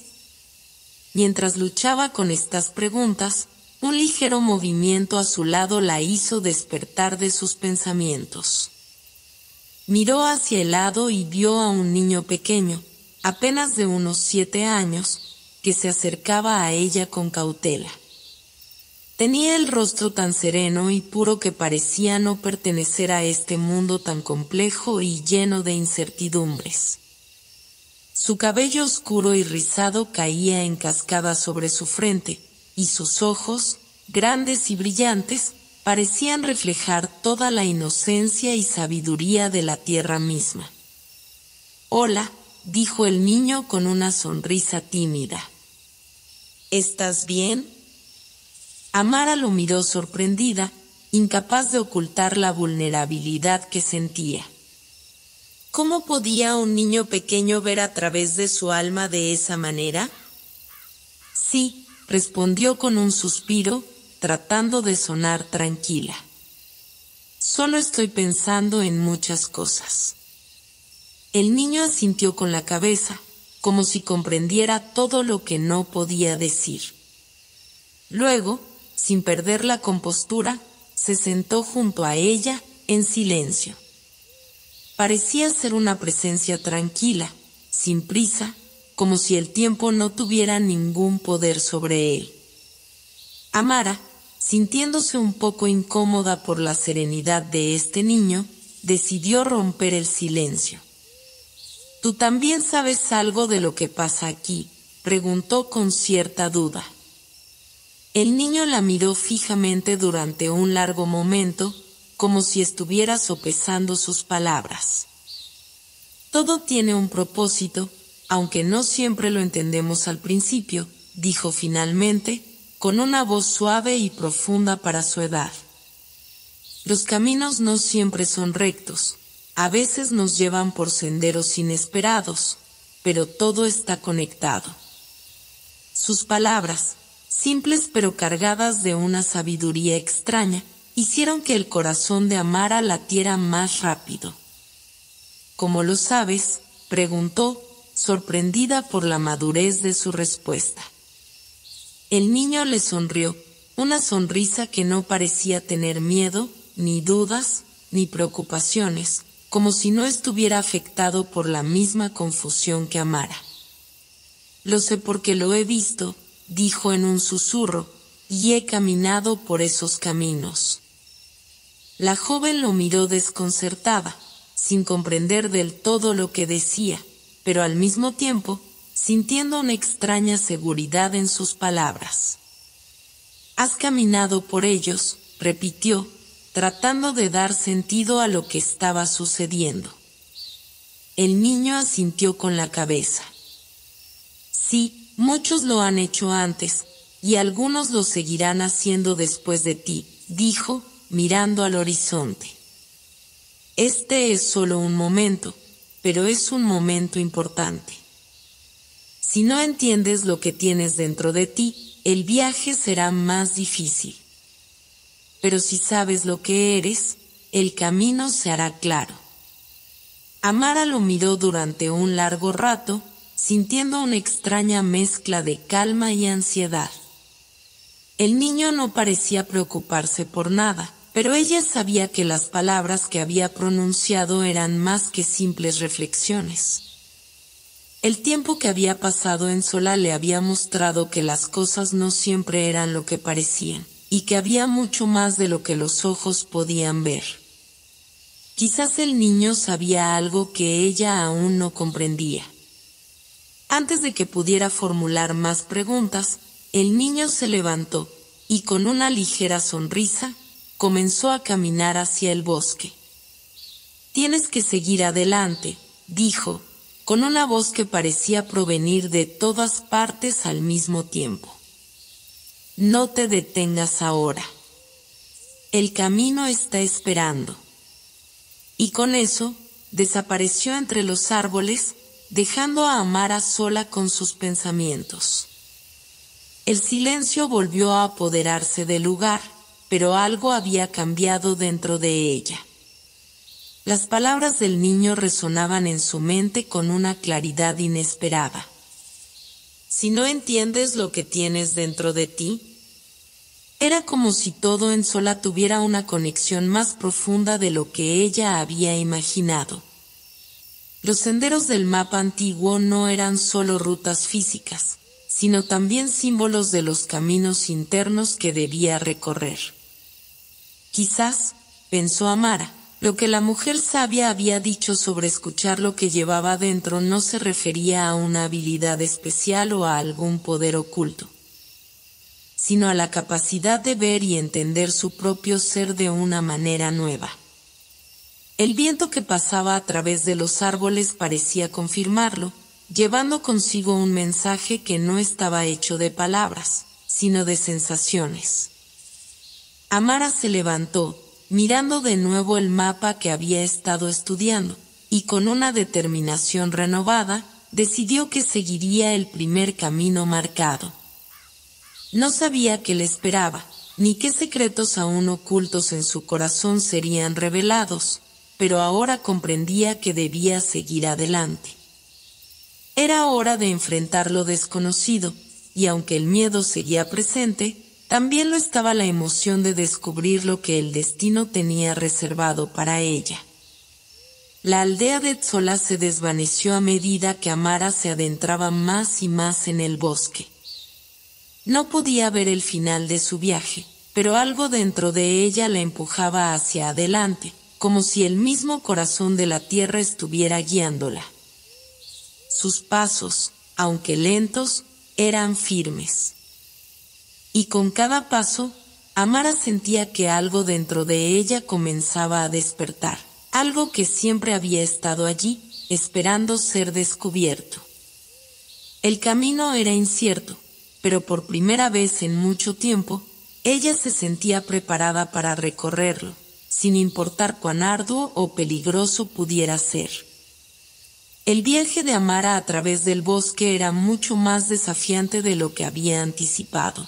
Mientras luchaba con estas preguntas, un ligero movimiento a su lado la hizo despertar de sus pensamientos. Miró hacia el lado y vio a un niño pequeño, apenas de unos 7 años, que se acercaba a ella con cautela. Tenía el rostro tan sereno y puro que parecía no pertenecer a este mundo tan complejo y lleno de incertidumbres. Su cabello oscuro y rizado caía en cascada sobre su frente, y sus ojos, grandes y brillantes, parecían reflejar toda la inocencia y sabiduría de la tierra misma. «Hola», dijo el niño con una sonrisa tímida. «¿Estás bien?» Amara lo miró sorprendida, incapaz de ocultar la vulnerabilidad que sentía. ¿Cómo podía un niño pequeño ver a través de su alma de esa manera? Sí, respondió con un suspiro, tratando de sonar tranquila. Solo estoy pensando en muchas cosas. El niño asintió con la cabeza, como si comprendiera todo lo que no podía decir. Luego, sin perder la compostura, se sentó junto a ella, en silencio. Parecía ser una presencia tranquila, sin prisa, como si el tiempo no tuviera ningún poder sobre él. Amara, sintiéndose un poco incómoda por la serenidad de este niño, decidió romper el silencio. «¿Tú también sabes algo de lo que pasa aquí?», preguntó con cierta duda. El niño la miró fijamente durante un largo momento, como si estuviera sopesando sus palabras. «Todo tiene un propósito, aunque no siempre lo entendemos al principio», dijo finalmente, con una voz suave y profunda para su edad. «Los caminos no siempre son rectos, a veces nos llevan por senderos inesperados, pero todo está conectado». Sus palabras, simples pero cargadas de una sabiduría extraña, hicieron que el corazón de Amara latiera más rápido. «¿Cómo lo sabes?», preguntó, sorprendida por la madurez de su respuesta. El niño le sonrió, una sonrisa que no parecía tener miedo, ni dudas, ni preocupaciones, como si no estuviera afectado por la misma confusión que Amara. Lo sé porque lo he visto, dijo en un susurro, y he caminado por esos caminos. La joven lo miró desconcertada, sin comprender del todo lo que decía, pero al mismo tiempo, sintiendo una extraña seguridad en sus palabras. «Has caminado por ellos», repitió, tratando de dar sentido a lo que estaba sucediendo. El niño asintió con la cabeza. «Sí, muchos lo han hecho antes, y algunos lo seguirán haciendo después de ti», dijo, mirando al horizonte. «Este es solo un momento, pero es un momento importante. Si no entiendes lo que tienes dentro de ti, el viaje será más difícil. Pero si sabes lo que eres, el camino se hará claro». Amara lo miró durante un largo rato, sintiendo una extraña mezcla de calma y ansiedad. El niño no parecía preocuparse por nada, pero ella sabía que las palabras que había pronunciado eran más que simples reflexiones. El tiempo que había pasado en sola le había mostrado que las cosas no siempre eran lo que parecían, y que había mucho más de lo que los ojos podían ver. Quizás el niño sabía algo que ella aún no comprendía. Antes de que pudiera formular más preguntas, el niño se levantó, y con una ligera sonrisa, comenzó a caminar hacia el bosque. «Tienes que seguir adelante», dijo, con una voz que parecía provenir de todas partes al mismo tiempo. «No te detengas ahora. El camino está esperando». Y con eso, desapareció entre los árboles, dejando a Amara sola con sus pensamientos. El silencio volvió a apoderarse del lugar, pero algo había cambiado dentro de ella. Las palabras del niño resonaban en su mente con una claridad inesperada. «Si no entiendes lo que tienes dentro de ti», era como si todo en sola tuviera una conexión más profunda de lo que ella había imaginado. Los senderos del mapa antiguo no eran solo rutas físicas, sino también símbolos de los caminos internos que debía recorrer. Quizás, pensó Amara, lo que la mujer sabia había dicho sobre escuchar lo que llevaba dentro no se refería a una habilidad especial o a algún poder oculto, sino a la capacidad de ver y entender su propio ser de una manera nueva. El viento que pasaba a través de los árboles parecía confirmarlo, llevando consigo un mensaje que no estaba hecho de palabras, sino de sensaciones. Amara se levantó, mirando de nuevo el mapa que había estado estudiando, y con una determinación renovada, decidió que seguiría el primer camino marcado. No sabía qué le esperaba, ni qué secretos aún ocultos en su corazón serían revelados, pero ahora comprendía que debía seguir adelante. Era hora de enfrentar lo desconocido, y aunque el miedo seguía presente, también lo estaba la emoción de descubrir lo que el destino tenía reservado para ella. La aldea de Tzola se desvaneció a medida que Amara se adentraba más y más en el bosque. No podía ver el final de su viaje, pero algo dentro de ella la empujaba hacia adelante, como si el mismo corazón de la tierra estuviera guiándola. Sus pasos, aunque lentos, eran firmes. Y con cada paso, Amara sentía que algo dentro de ella comenzaba a despertar, algo que siempre había estado allí, esperando ser descubierto. El camino era incierto, pero por primera vez en mucho tiempo, ella se sentía preparada para recorrerlo, sin importar cuán arduo o peligroso pudiera ser. El viaje de Amara a través del bosque era mucho más desafiante de lo que había anticipado.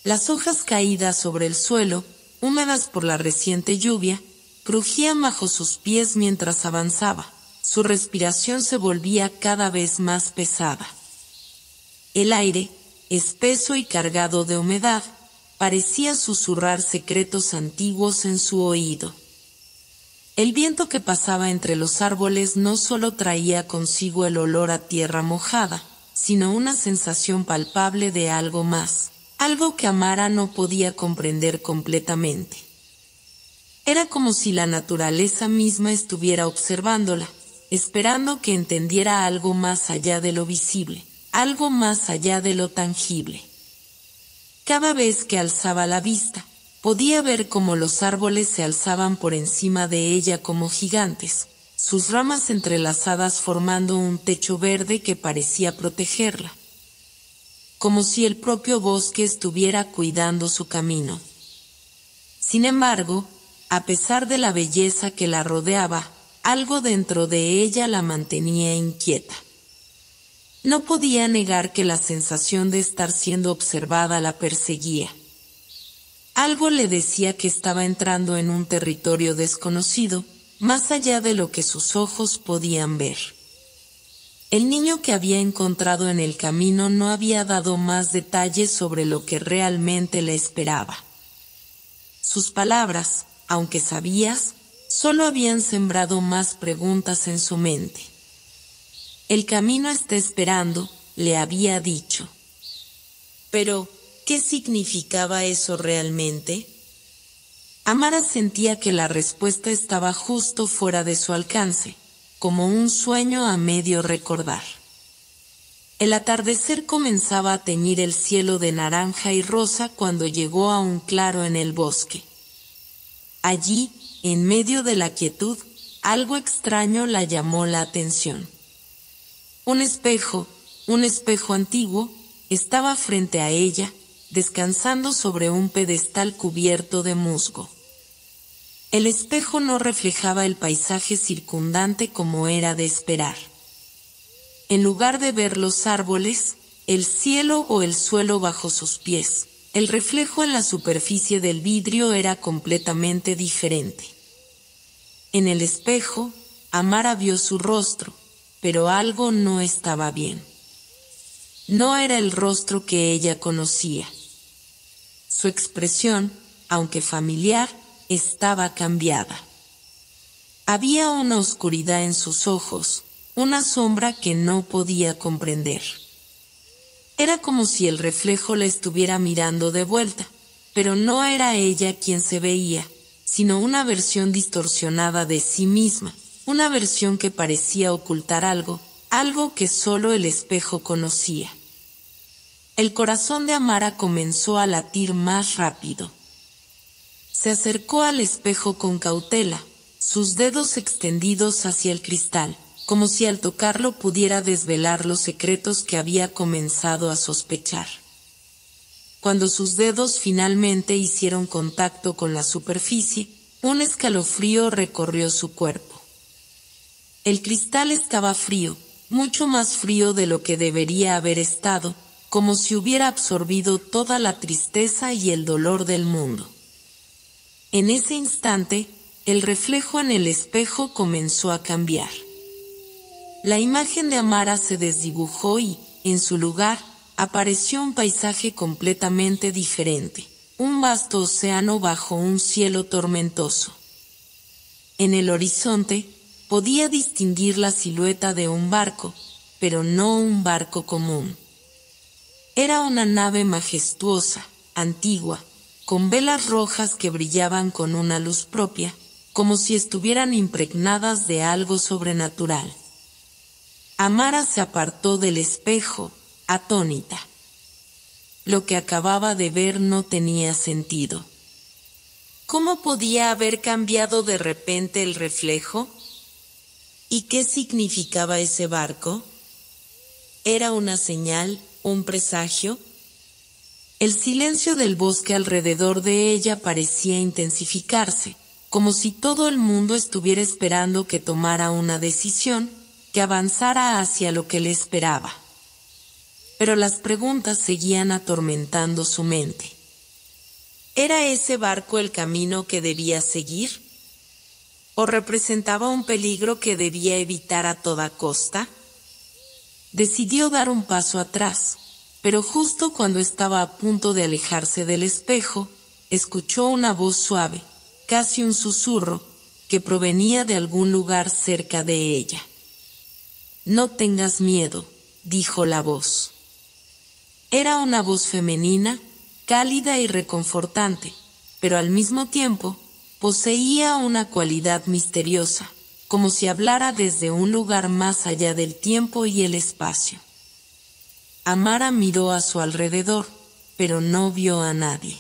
Las hojas caídas sobre el suelo, húmedas por la reciente lluvia, crujían bajo sus pies mientras avanzaba, su respiración se volvía cada vez más pesada. El aire, espeso y cargado de humedad, parecía susurrar secretos antiguos en su oído. El viento que pasaba entre los árboles no solo traía consigo el olor a tierra mojada, sino una sensación palpable de algo más, algo que Amara no podía comprender completamente. Era como si la naturaleza misma estuviera observándola, esperando que entendiera algo más allá de lo visible, algo más allá de lo tangible. Cada vez que alzaba la vista, podía ver cómo los árboles se alzaban por encima de ella como gigantes, sus ramas entrelazadas formando un techo verde que parecía protegerla, como si el propio bosque estuviera cuidando su camino. Sin embargo, a pesar de la belleza que la rodeaba, algo dentro de ella la mantenía inquieta. No podía negar que la sensación de estar siendo observada la perseguía. Algo le decía que estaba entrando en un territorio desconocido, más allá de lo que sus ojos podían ver. El niño que había encontrado en el camino no había dado más detalles sobre lo que realmente le esperaba. Sus palabras, aunque sabías, solo habían sembrado más preguntas en su mente. El camino está esperando, le había dicho. Pero, ¿qué significaba eso realmente? Amara sentía que la respuesta estaba justo fuera de su alcance, como un sueño a medio recordar. El atardecer comenzaba a teñir el cielo de naranja y rosa cuando llegó a un claro en el bosque. Allí, en medio de la quietud, algo extraño la llamó la atención. Un espejo antiguo, estaba frente a ella, descansando sobre un pedestal cubierto de musgo. El espejo no reflejaba el paisaje circundante como era de esperar. En lugar de ver los árboles, el cielo o el suelo bajo sus pies, el reflejo en la superficie del vidrio era completamente diferente. En el espejo, Amara vio su rostro, pero algo no estaba bien. No era el rostro que ella conocía. Su expresión, aunque familiar, estaba cambiada. Había una oscuridad en sus ojos, una sombra que no podía comprender. Era como si el reflejo la estuviera mirando de vuelta, pero no era ella quien se veía, sino una versión distorsionada de sí misma, una versión que parecía ocultar algo, algo que solo el espejo conocía. El corazón de Amara comenzó a latir más rápido. Se acercó al espejo con cautela, sus dedos extendidos hacia el cristal, como si al tocarlo pudiera desvelar los secretos que había comenzado a sospechar. Cuando sus dedos finalmente hicieron contacto con la superficie, un escalofrío recorrió su cuerpo. El cristal estaba frío, mucho más frío de lo que debería haber estado, como si hubiera absorbido toda la tristeza y el dolor del mundo. En ese instante, el reflejo en el espejo comenzó a cambiar. La imagen de Amara se desdibujó y, en su lugar, apareció un paisaje completamente diferente, un vasto océano bajo un cielo tormentoso. En el horizonte, podía distinguir la silueta de un barco, pero no un barco común. Era una nave majestuosa, antigua, con velas rojas que brillaban con una luz propia, como si estuvieran impregnadas de algo sobrenatural. Amara se apartó del espejo, atónita. Lo que acababa de ver no tenía sentido. ¿Cómo podía haber cambiado de repente el reflejo? ¿Y qué significaba ese barco? ¿Era una señal, un presagio? El silencio del bosque alrededor de ella parecía intensificarse, como si todo el mundo estuviera esperando que tomara una decisión, que avanzara hacia lo que le esperaba. Pero las preguntas seguían atormentando su mente. ¿Era ese barco el camino que debía seguir? ¿O representaba un peligro que debía evitar a toda costa? Decidió dar un paso atrás, pero justo cuando estaba a punto de alejarse del espejo, escuchó una voz suave, casi un susurro, que provenía de algún lugar cerca de ella. «No tengas miedo», dijo la voz. Era una voz femenina, cálida y reconfortante, pero al mismo tiempo, poseía una cualidad misteriosa, como si hablara desde un lugar más allá del tiempo y el espacio. Amara miró a su alrededor, pero no vio a nadie.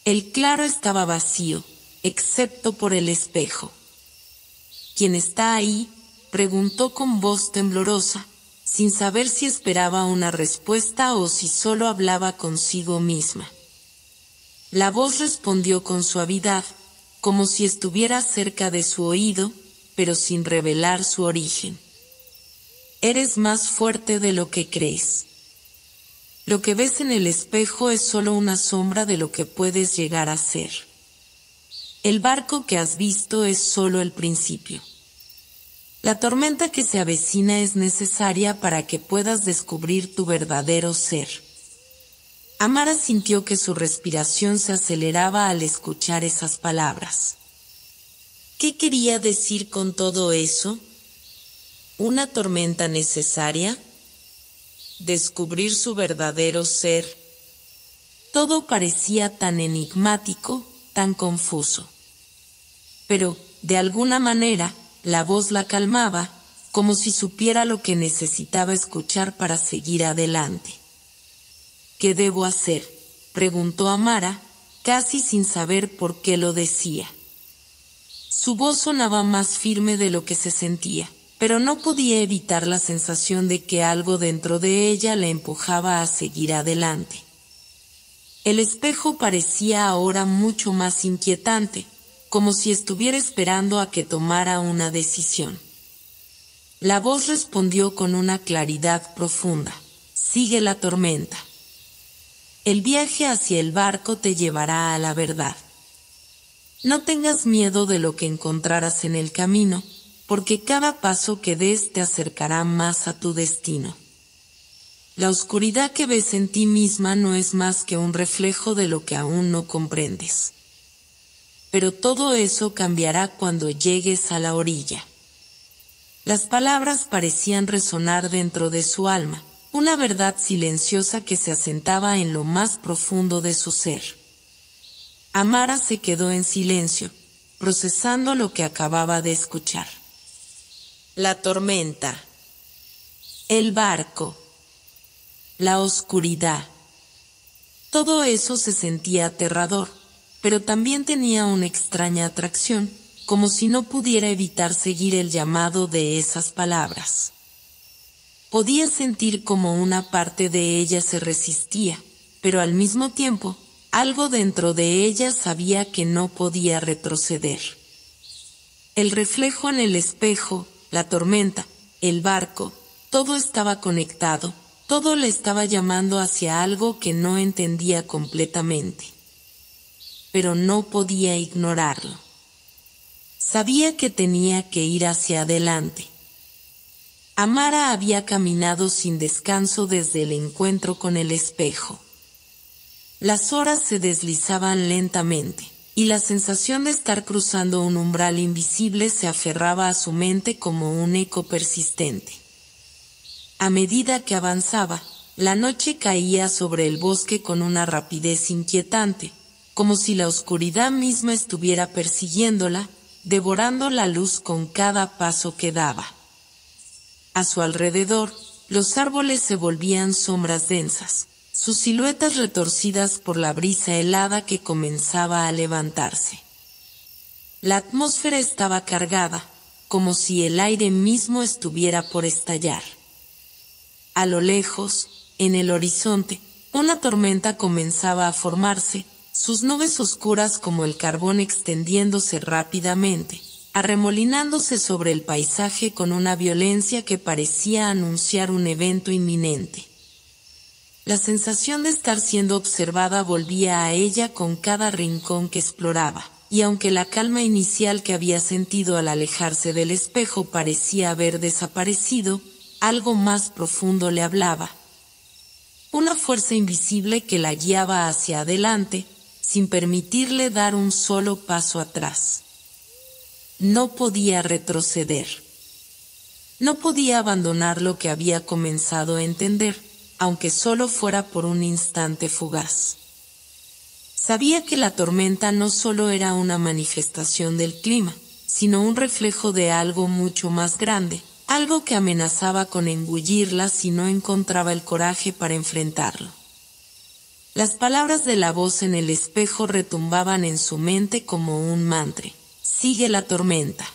El claro estaba vacío, excepto por el espejo. «¿Quién está ahí?», preguntó con voz temblorosa, sin saber si esperaba una respuesta o si solo hablaba consigo misma. La voz respondió con suavidad, como si estuviera cerca de su oído, pero sin revelar su origen. «Eres más fuerte de lo que crees. Lo que ves en el espejo es solo una sombra de lo que puedes llegar a ser. El barco que has visto es solo el principio. La tormenta que se avecina es necesaria para que puedas descubrir tu verdadero ser». Amara sintió que su respiración se aceleraba al escuchar esas palabras. ¿Qué quería decir con todo eso? ¿Una tormenta necesaria? ¿Descubrir su verdadero ser? Todo parecía tan enigmático, tan confuso. Pero, de alguna manera, la voz la calmaba, como si supiera lo que necesitaba escuchar para seguir adelante. «¿Qué debo hacer?», preguntó Amara, casi sin saber por qué lo decía. Su voz sonaba más firme de lo que se sentía, pero no podía evitar la sensación de que algo dentro de ella la empujaba a seguir adelante. El espejo parecía ahora mucho más inquietante, como si estuviera esperando a que tomara una decisión. La voz respondió con una claridad profunda: «Sigue la tormenta. El viaje hacia el barco te llevará a la verdad. No tengas miedo de lo que encontrarás en el camino, porque cada paso que des te acercará más a tu destino. La oscuridad que ves en ti misma no es más que un reflejo de lo que aún no comprendes. Pero todo eso cambiará cuando llegues a la orilla». Las palabras parecían resonar dentro de su alma, una verdad silenciosa que se asentaba en lo más profundo de su ser. Amara se quedó en silencio, procesando lo que acababa de escuchar. La tormenta, el barco, la oscuridad. Todo eso se sentía aterrador, pero también tenía una extraña atracción, como si no pudiera evitar seguir el llamado de esas palabras. Podía sentir como una parte de ella se resistía, pero al mismo tiempo, algo dentro de ella sabía que no podía retroceder. El reflejo en el espejo, la tormenta, el barco, todo estaba conectado, todo le estaba llamando hacia algo que no entendía completamente. Pero no podía ignorarlo. Sabía que tenía que ir hacia adelante. Amara había caminado sin descanso desde el encuentro con el espejo. Las horas se deslizaban lentamente, y la sensación de estar cruzando un umbral invisible se aferraba a su mente como un eco persistente. A medida que avanzaba, la noche caía sobre el bosque con una rapidez inquietante, como si la oscuridad misma estuviera persiguiéndola, devorando la luz con cada paso que daba. A su alrededor, los árboles se volvían sombras densas, sus siluetas retorcidas por la brisa helada que comenzaba a levantarse. La atmósfera estaba cargada, como si el aire mismo estuviera por estallar. A lo lejos, en el horizonte, una tormenta comenzaba a formarse, sus nubes oscuras como el carbón extendiéndose rápidamente, arremolinándose sobre el paisaje con una violencia que parecía anunciar un evento inminente. La sensación de estar siendo observada volvía a ella con cada rincón que exploraba, y aunque la calma inicial que había sentido al alejarse del espejo parecía haber desaparecido, algo más profundo le hablaba. Una fuerza invisible que la guiaba hacia adelante, sin permitirle dar un solo paso atrás. No podía retroceder. No podía abandonar lo que había comenzado a entender, aunque solo fuera por un instante fugaz. Sabía que la tormenta no solo era una manifestación del clima, sino un reflejo de algo mucho más grande, algo que amenazaba con engullirla si no encontraba el coraje para enfrentarlo. Las palabras de la voz en el espejo retumbaban en su mente como un mantra. Sigue la tormenta.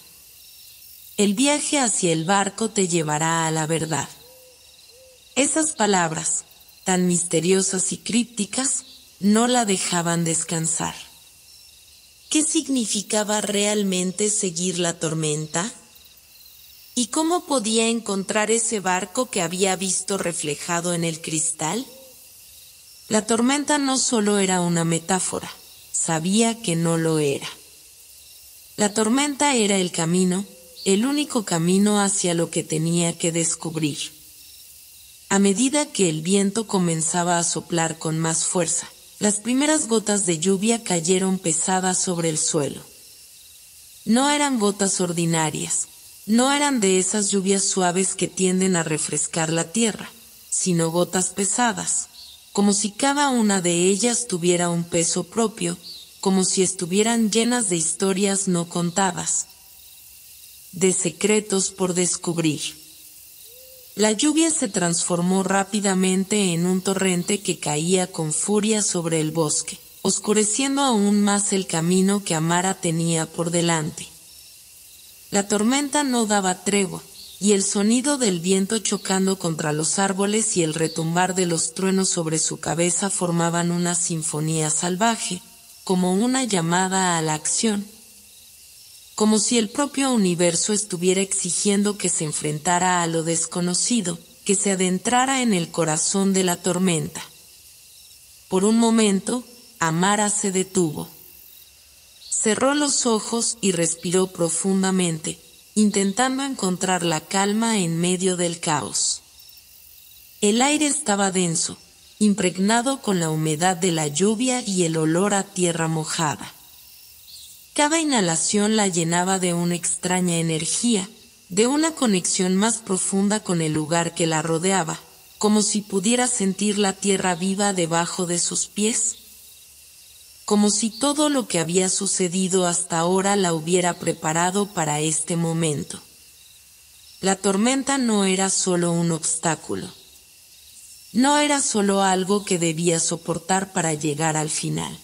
El viaje hacia el barco te llevará a la verdad. Esas palabras, tan misteriosas y crípticas, no la dejaban descansar. ¿Qué significaba realmente seguir la tormenta? ¿Y cómo podía encontrar ese barco que había visto reflejado en el cristal? La tormenta no solo era una metáfora, sabía que no lo era. La tormenta era el camino, el único camino hacia lo que tenía que descubrir. A medida que el viento comenzaba a soplar con más fuerza, las primeras gotas de lluvia cayeron pesadas sobre el suelo. No eran gotas ordinarias, no eran de esas lluvias suaves que tienden a refrescar la tierra, sino gotas pesadas, como si cada una de ellas tuviera un peso propio, como si estuvieran llenas de historias no contadas, de secretos por descubrir. La lluvia se transformó rápidamente en un torrente que caía con furia sobre el bosque, oscureciendo aún más el camino que Amara tenía por delante. La tormenta no daba tregua, y el sonido del viento chocando contra los árboles y el retumbar de los truenos sobre su cabeza formaban una sinfonía salvaje, como una llamada a la acción. Como si el propio universo estuviera exigiendo que se enfrentara a lo desconocido, que se adentrara en el corazón de la tormenta. Por un momento, Amara se detuvo. Cerró los ojos y respiró profundamente, intentando encontrar la calma en medio del caos. El aire estaba denso, impregnado con la humedad de la lluvia y el olor a tierra mojada. Cada inhalación la llenaba de una extraña energía, de una conexión más profunda con el lugar que la rodeaba, como si pudiera sentir la tierra viva debajo de sus pies. Como si todo lo que había sucedido hasta ahora la hubiera preparado para este momento. La tormenta no era solo un obstáculo. No era solo algo que debía soportar para llegar al final.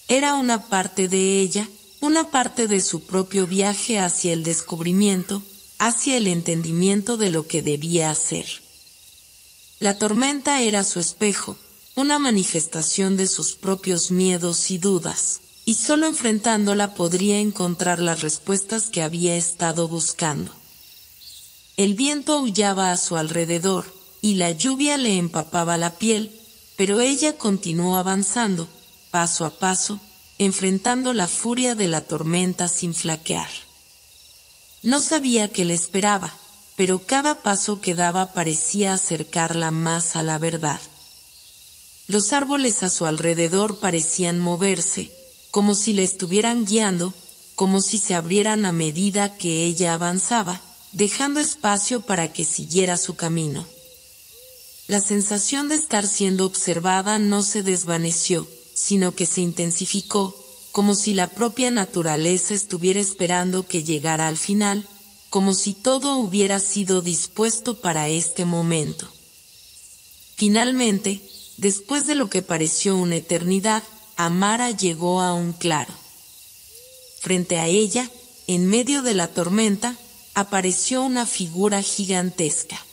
Era una parte de ella, una parte de su propio viaje hacia el descubrimiento, hacia el entendimiento de lo que debía hacer. La tormenta era su espejo, una manifestación de sus propios miedos y dudas, y solo enfrentándola podría encontrar las respuestas que había estado buscando. El viento aullaba a su alrededor, y la lluvia le empapaba la piel, pero ella continuó avanzando, paso a paso, enfrentando la furia de la tormenta sin flaquear. No sabía qué le esperaba, pero cada paso que daba parecía acercarla más a la verdad. Los árboles a su alrededor parecían moverse, como si le estuvieran guiando, como si se abrieran a medida que ella avanzaba, dejando espacio para que siguiera su camino. La sensación de estar siendo observada no se desvaneció, sino que se intensificó, como si la propia naturaleza estuviera esperando que llegara al final, como si todo hubiera sido dispuesto para este momento. Finalmente, después de lo que pareció una eternidad, Amara llegó a un claro. Frente a ella, en medio de la tormenta, apareció una figura gigantesca.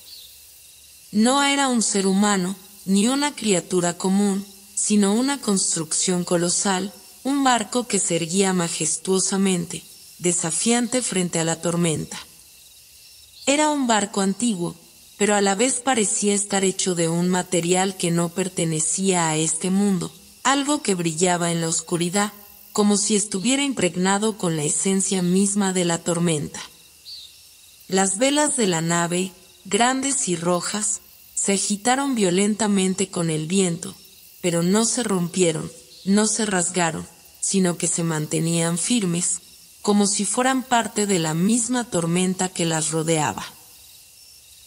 No era un ser humano, ni una criatura común, sino una construcción colosal, un barco que se erguía majestuosamente, desafiante frente a la tormenta. Era un barco antiguo, pero a la vez parecía estar hecho de un material que no pertenecía a este mundo, algo que brillaba en la oscuridad, como si estuviera impregnado con la esencia misma de la tormenta. Las velas de la nave, grandes y rojas, se agitaron violentamente con el viento, pero no se rompieron, no se rasgaron, sino que se mantenían firmes, como si fueran parte de la misma tormenta que las rodeaba.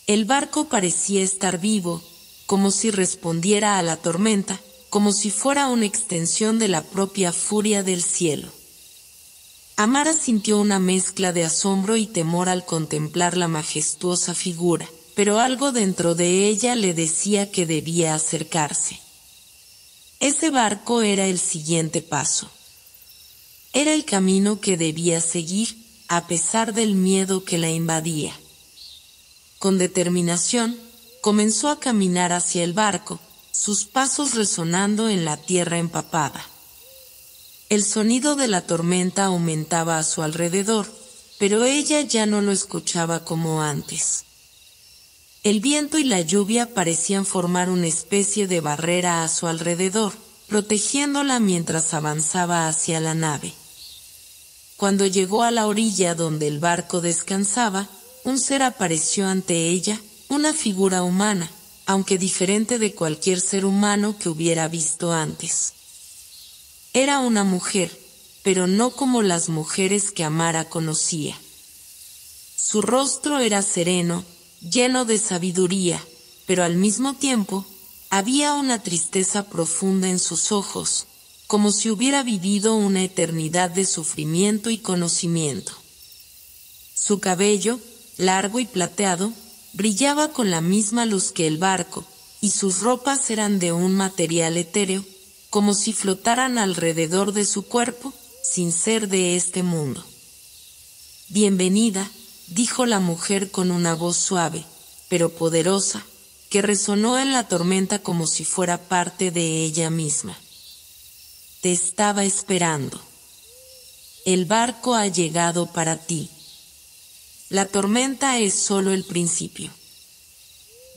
El barco parecía estar vivo, como si respondiera a la tormenta, como si fuera una extensión de la propia furia del cielo. Amara sintió una mezcla de asombro y temor al contemplar la majestuosa figura, pero algo dentro de ella le decía que debía acercarse. Ese barco era el siguiente paso. Era el camino que debía seguir, a pesar del miedo que la invadía. Con determinación, comenzó a caminar hacia el barco, sus pasos resonando en la tierra empapada. El sonido de la tormenta aumentaba a su alrededor, pero ella ya no lo escuchaba como antes. El viento y la lluvia parecían formar una especie de barrera a su alrededor, protegiéndola mientras avanzaba hacia la nave. Cuando llegó a la orilla donde el barco descansaba, un ser apareció ante ella, una figura humana, aunque diferente de cualquier ser humano que hubiera visto antes. Era una mujer, pero no como las mujeres que Amara conocía. Su rostro era sereno, lleno de sabiduría, pero al mismo tiempo, había una tristeza profunda en sus ojos, como si hubiera vivido una eternidad de sufrimiento y conocimiento. Su cabello, largo y plateado, brillaba con la misma luz que el barco, y sus ropas eran de un material etéreo, como si flotaran alrededor de su cuerpo, sin ser de este mundo. «Bienvenida», dijo la mujer con una voz suave, pero poderosa, que resonó en la tormenta como si fuera parte de ella misma. «Te estaba esperando. El barco ha llegado para ti. La tormenta es solo el principio.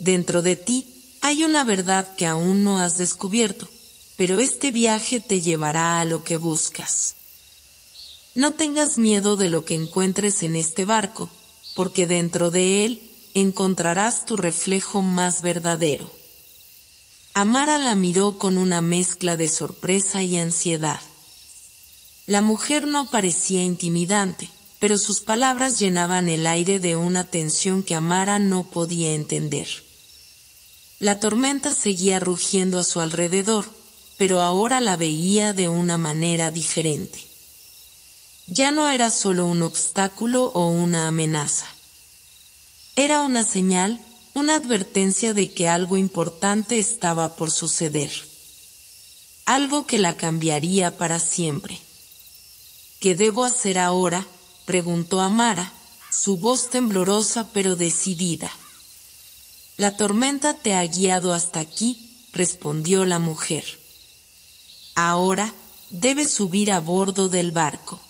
Dentro de ti hay una verdad que aún no has descubierto, pero este viaje te llevará a lo que buscas. No tengas miedo de lo que encuentres en este barco, porque dentro de él encontrarás tu reflejo más verdadero». Amara la miró con una mezcla de sorpresa y ansiedad. La mujer no parecía intimidante, pero sus palabras llenaban el aire de una tensión que Amara no podía entender. La tormenta seguía rugiendo a su alrededor, pero ahora la veía de una manera diferente. Ya no era solo un obstáculo o una amenaza. Era una señal, una advertencia de que algo importante estaba por suceder. Algo que la cambiaría para siempre. «¿Qué debo hacer ahora?», preguntó Amara, su voz temblorosa pero decidida. «La tormenta te ha guiado hasta aquí», respondió la mujer. «Ahora debes subir a bordo del barco.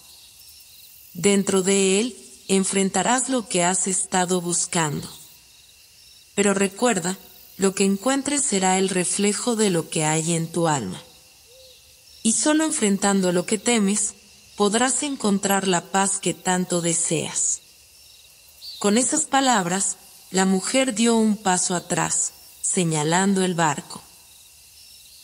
Dentro de él enfrentarás lo que has estado buscando. Pero recuerda, lo que encuentres será el reflejo de lo que hay en tu alma. Y solo enfrentando lo que temes, podrás encontrar la paz que tanto deseas». Con esas palabras, la mujer dio un paso atrás, señalando el barco.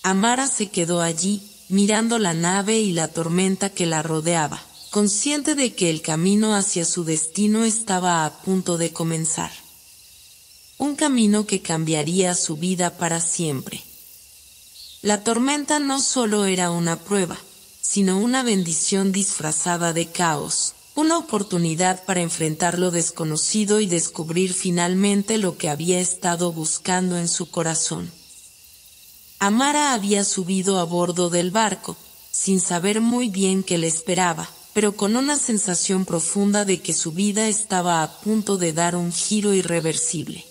Amara se quedó allí, mirando la nave y la tormenta que la rodeaba, consciente de que el camino hacia su destino estaba a punto de comenzar. Un camino que cambiaría su vida para siempre. La tormenta no solo era una prueba, sino una bendición disfrazada de caos, una oportunidad para enfrentar lo desconocido y descubrir finalmente lo que había estado buscando en su corazón. Amara había subido a bordo del barco, sin saber muy bien qué le esperaba, pero con una sensación profunda de que su vida estaba a punto de dar un giro irreversible.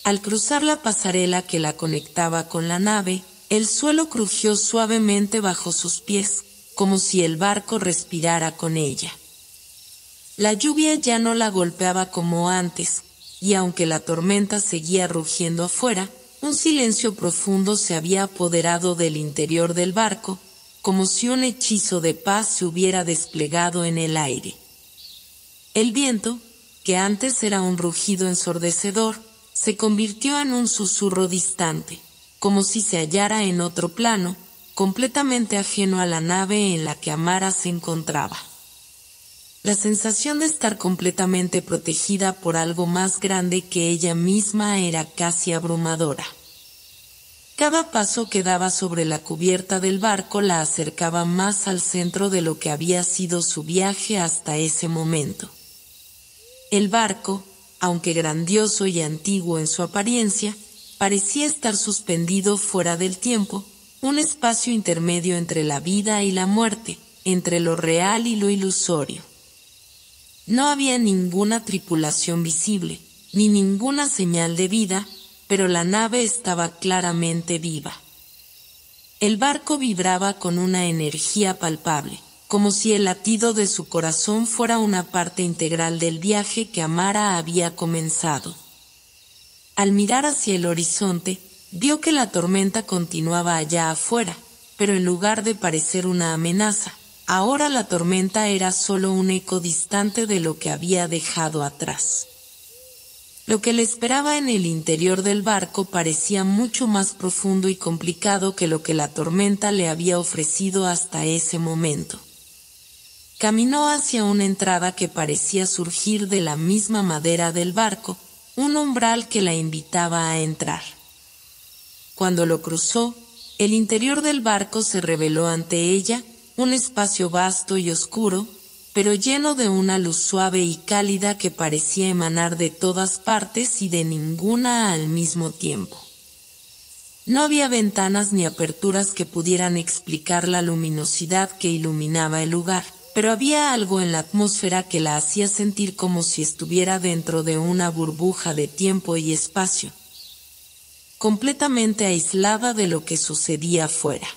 Al cruzar la pasarela que la conectaba con la nave, el suelo crujió suavemente bajo sus pies, como si el barco respirara con ella. La lluvia ya no la golpeaba como antes, y aunque la tormenta seguía rugiendo afuera, un silencio profundo se había apoderado del interior del barco, como si un hechizo de paz se hubiera desplegado en el aire. El viento, que antes era un rugido ensordecedor, se convirtió en un susurro distante, como si se hallara en otro plano, completamente ajeno a la nave en la que Amara se encontraba. La sensación de estar completamente protegida por algo más grande que ella misma era casi abrumadora. Cada paso que daba sobre la cubierta del barco la acercaba más al centro de lo que había sido su viaje hasta ese momento. El barco, aunque grandioso y antiguo en su apariencia, parecía estar suspendido fuera del tiempo, un espacio intermedio entre la vida y la muerte, entre lo real y lo ilusorio. No había ninguna tripulación visible, ni ninguna señal de vida, pero la nave estaba claramente viva. El barco vibraba con una energía palpable, como si el latido de su corazón fuera una parte integral del viaje que Amara había comenzado. Al mirar hacia el horizonte, vio que la tormenta continuaba allá afuera, pero en lugar de parecer una amenaza, ahora la tormenta era solo un eco distante de lo que había dejado atrás. Lo que le esperaba en el interior del barco parecía mucho más profundo y complicado que lo que la tormenta le había ofrecido hasta ese momento. Caminó hacia una entrada que parecía surgir de la misma madera del barco, un umbral que la invitaba a entrar. Cuando lo cruzó, el interior del barco se reveló ante ella, un espacio vasto y oscuro, pero lleno de una luz suave y cálida que parecía emanar de todas partes y de ninguna al mismo tiempo. No había ventanas ni aperturas que pudieran explicar la luminosidad que iluminaba el lugar, pero había algo en la atmósfera que la hacía sentir como si estuviera dentro de una burbuja de tiempo y espacio, completamente aislada de lo que sucedía afuera.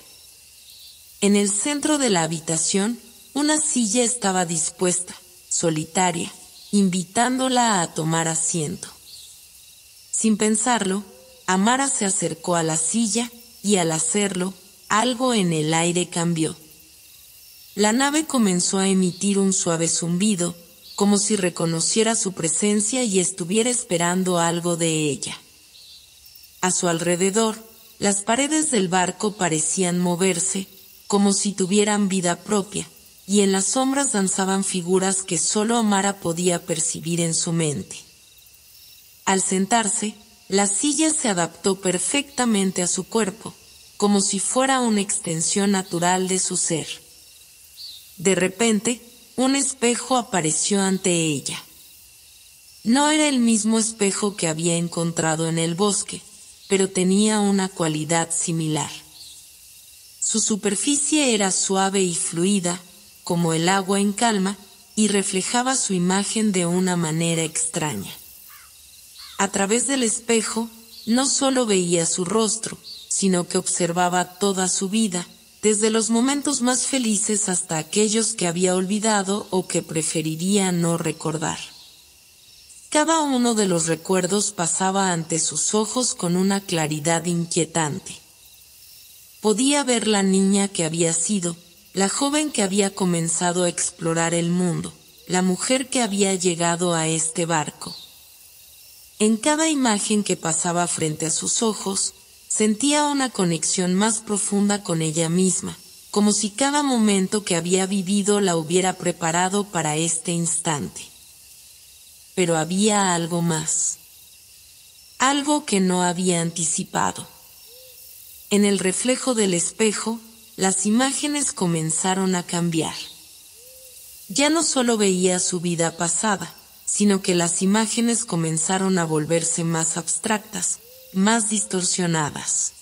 En el centro de la habitación, una silla estaba dispuesta, solitaria, invitándola a tomar asiento. Sin pensarlo, Amara se acercó a la silla y al hacerlo, algo en el aire cambió. La nave comenzó a emitir un suave zumbido, como si reconociera su presencia y estuviera esperando algo de ella. A su alrededor, las paredes del barco parecían moverse, como si tuvieran vida propia, y en las sombras danzaban figuras que solo Amara podía percibir en su mente. Al sentarse, la silla se adaptó perfectamente a su cuerpo, como si fuera una extensión natural de su ser. De repente, un espejo apareció ante ella. No era el mismo espejo que había encontrado en el bosque, pero tenía una cualidad similar. Su superficie era suave y fluida, como el agua en calma, y reflejaba su imagen de una manera extraña. A través del espejo, no solo veía su rostro, sino que observaba toda su vida, desde los momentos más felices hasta aquellos que había olvidado o que preferiría no recordar. Cada uno de los recuerdos pasaba ante sus ojos con una claridad inquietante. Podía ver la niña que había sido, la joven que había comenzado a explorar el mundo, la mujer que había llegado a este barco. En cada imagen que pasaba frente a sus ojos, sentía una conexión más profunda con ella misma, como si cada momento que había vivido la hubiera preparado para este instante. Pero había algo más. Algo que no había anticipado. En el reflejo del espejo, las imágenes comenzaron a cambiar. Ya no solo veía su vida pasada, sino que las imágenes comenzaron a volverse más abstractas, más distorsionadas.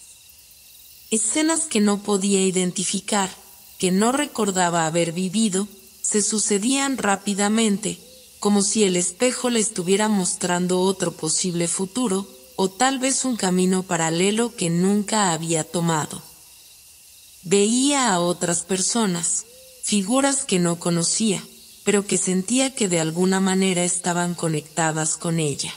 Escenas que no podía identificar, que no recordaba haber vivido, se sucedían rápidamente, como si el espejo le estuviera mostrando otro posible futuro, o tal vez un camino paralelo que nunca había tomado. Veía a otras personas, figuras que no conocía, pero que sentía que de alguna manera estaban conectadas con ella.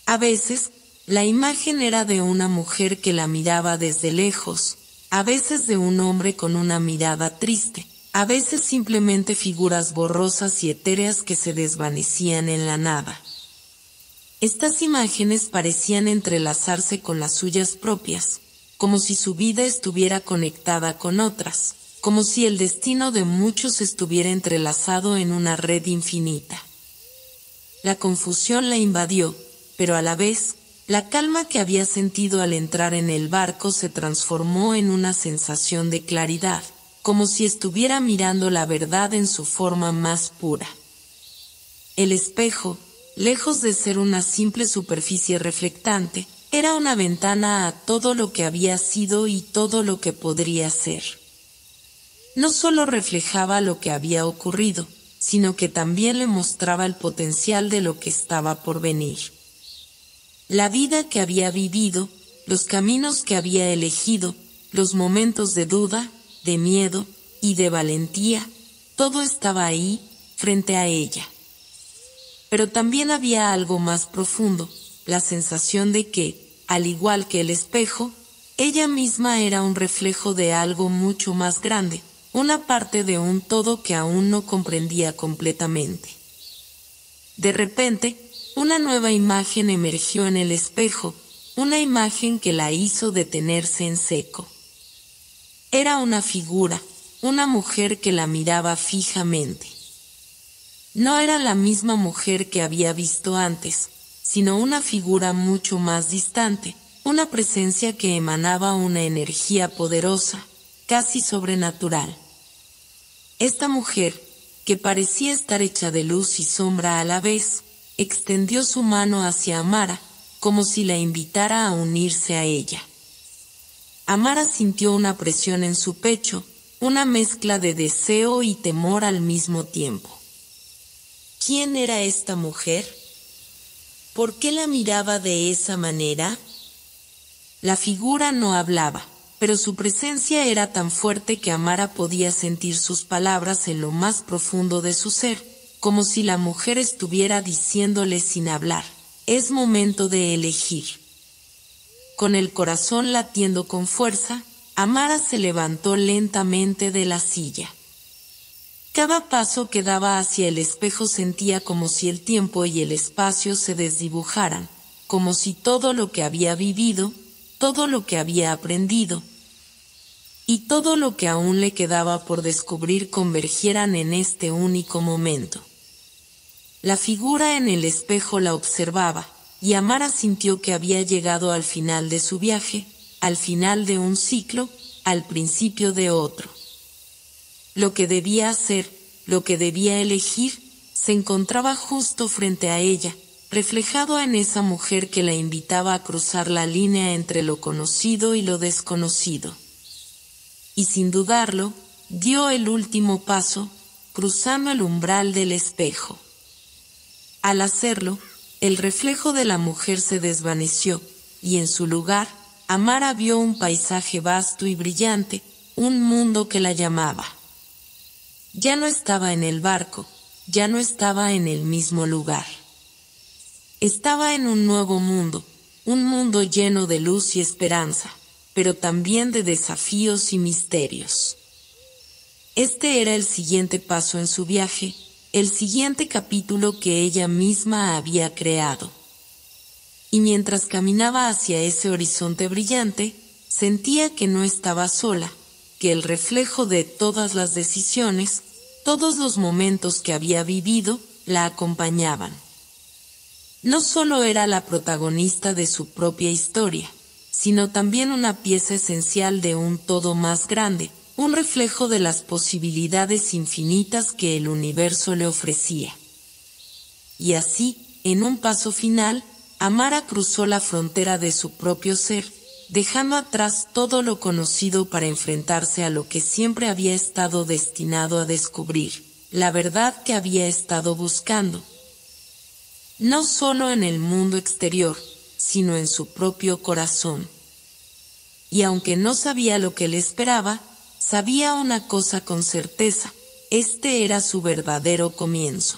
A veces, la imagen era de una mujer que la miraba desde lejos, a veces de un hombre con una mirada triste, a veces simplemente figuras borrosas y etéreas que se desvanecían en la nada. Estas imágenes parecían entrelazarse con las suyas propias, como si su vida estuviera conectada con otras, como si el destino de muchos estuviera entrelazado en una red infinita. La confusión la invadió, pero a la vez, la calma que había sentido al entrar en el barco se transformó en una sensación de claridad, como si estuviera mirando la verdad en su forma más pura. El espejo, lejos de ser una simple superficie reflectante, era una ventana a todo lo que había sido y todo lo que podría ser. No solo reflejaba lo que había ocurrido, sino que también le mostraba el potencial de lo que estaba por venir. La vida que había vivido, los caminos que había elegido, los momentos de duda, de miedo y de valentía, todo estaba ahí, frente a ella. Pero también había algo más profundo, la sensación de que, al igual que el espejo, ella misma era un reflejo de algo mucho más grande, una parte de un todo que aún no comprendía completamente. De repente, una nueva imagen emergió en el espejo, una imagen que la hizo detenerse en seco. Era una figura, una mujer que la miraba fijamente. No era la misma mujer que había visto antes, sino una figura mucho más distante, una presencia que emanaba una energía poderosa, casi sobrenatural. Esta mujer, que parecía estar hecha de luz y sombra a la vez, extendió su mano hacia Amara, como si la invitara a unirse a ella. Amara sintió una presión en su pecho, una mezcla de deseo y temor al mismo tiempo. ¿Quién era esta mujer? ¿Por qué la miraba de esa manera? La figura no hablaba, pero su presencia era tan fuerte que Amara podía sentir sus palabras en lo más profundo de su ser, como si la mujer estuviera diciéndole sin hablar: es momento de elegir. Con el corazón latiendo con fuerza, Amara se levantó lentamente de la silla. Cada paso que daba hacia el espejo sentía como si el tiempo y el espacio se desdibujaran, como si todo lo que había vivido, todo lo que había aprendido y todo lo que aún le quedaba por descubrir convergieran en este único momento. La figura en el espejo la observaba, y Amara sintió que había llegado al final de su viaje, al final de un ciclo, al principio de otro. Lo que debía hacer, lo que debía elegir, se encontraba justo frente a ella, reflejado en esa mujer que la invitaba a cruzar la línea entre lo conocido y lo desconocido. Y sin dudarlo, dio el último paso, cruzando el umbral del espejo. Al hacerlo, el reflejo de la mujer se desvaneció, y en su lugar, Amara vio un paisaje vasto y brillante, un mundo que la llamaba. Ya no estaba en el barco, ya no estaba en el mismo lugar. Estaba en un nuevo mundo, un mundo lleno de luz y esperanza, pero también de desafíos y misterios. Este era el siguiente paso en su viaje, el siguiente capítulo que ella misma había creado. Y mientras caminaba hacia ese horizonte brillante, sentía que no estaba sola, que el reflejo de todas las decisiones, todos los momentos que había vivido, la acompañaban. No solo era la protagonista de su propia historia, sino también una pieza esencial de un todo más grande, un reflejo de las posibilidades infinitas que el universo le ofrecía. Y así, en un paso final, Amara cruzó la frontera de su propio ser, dejando atrás todo lo conocido para enfrentarse a lo que siempre había estado destinado a descubrir, la verdad que había estado buscando. No solo en el mundo exterior, sino en su propio corazón. Y aunque no sabía lo que le esperaba, sabía una cosa con certeza: este era su verdadero comienzo.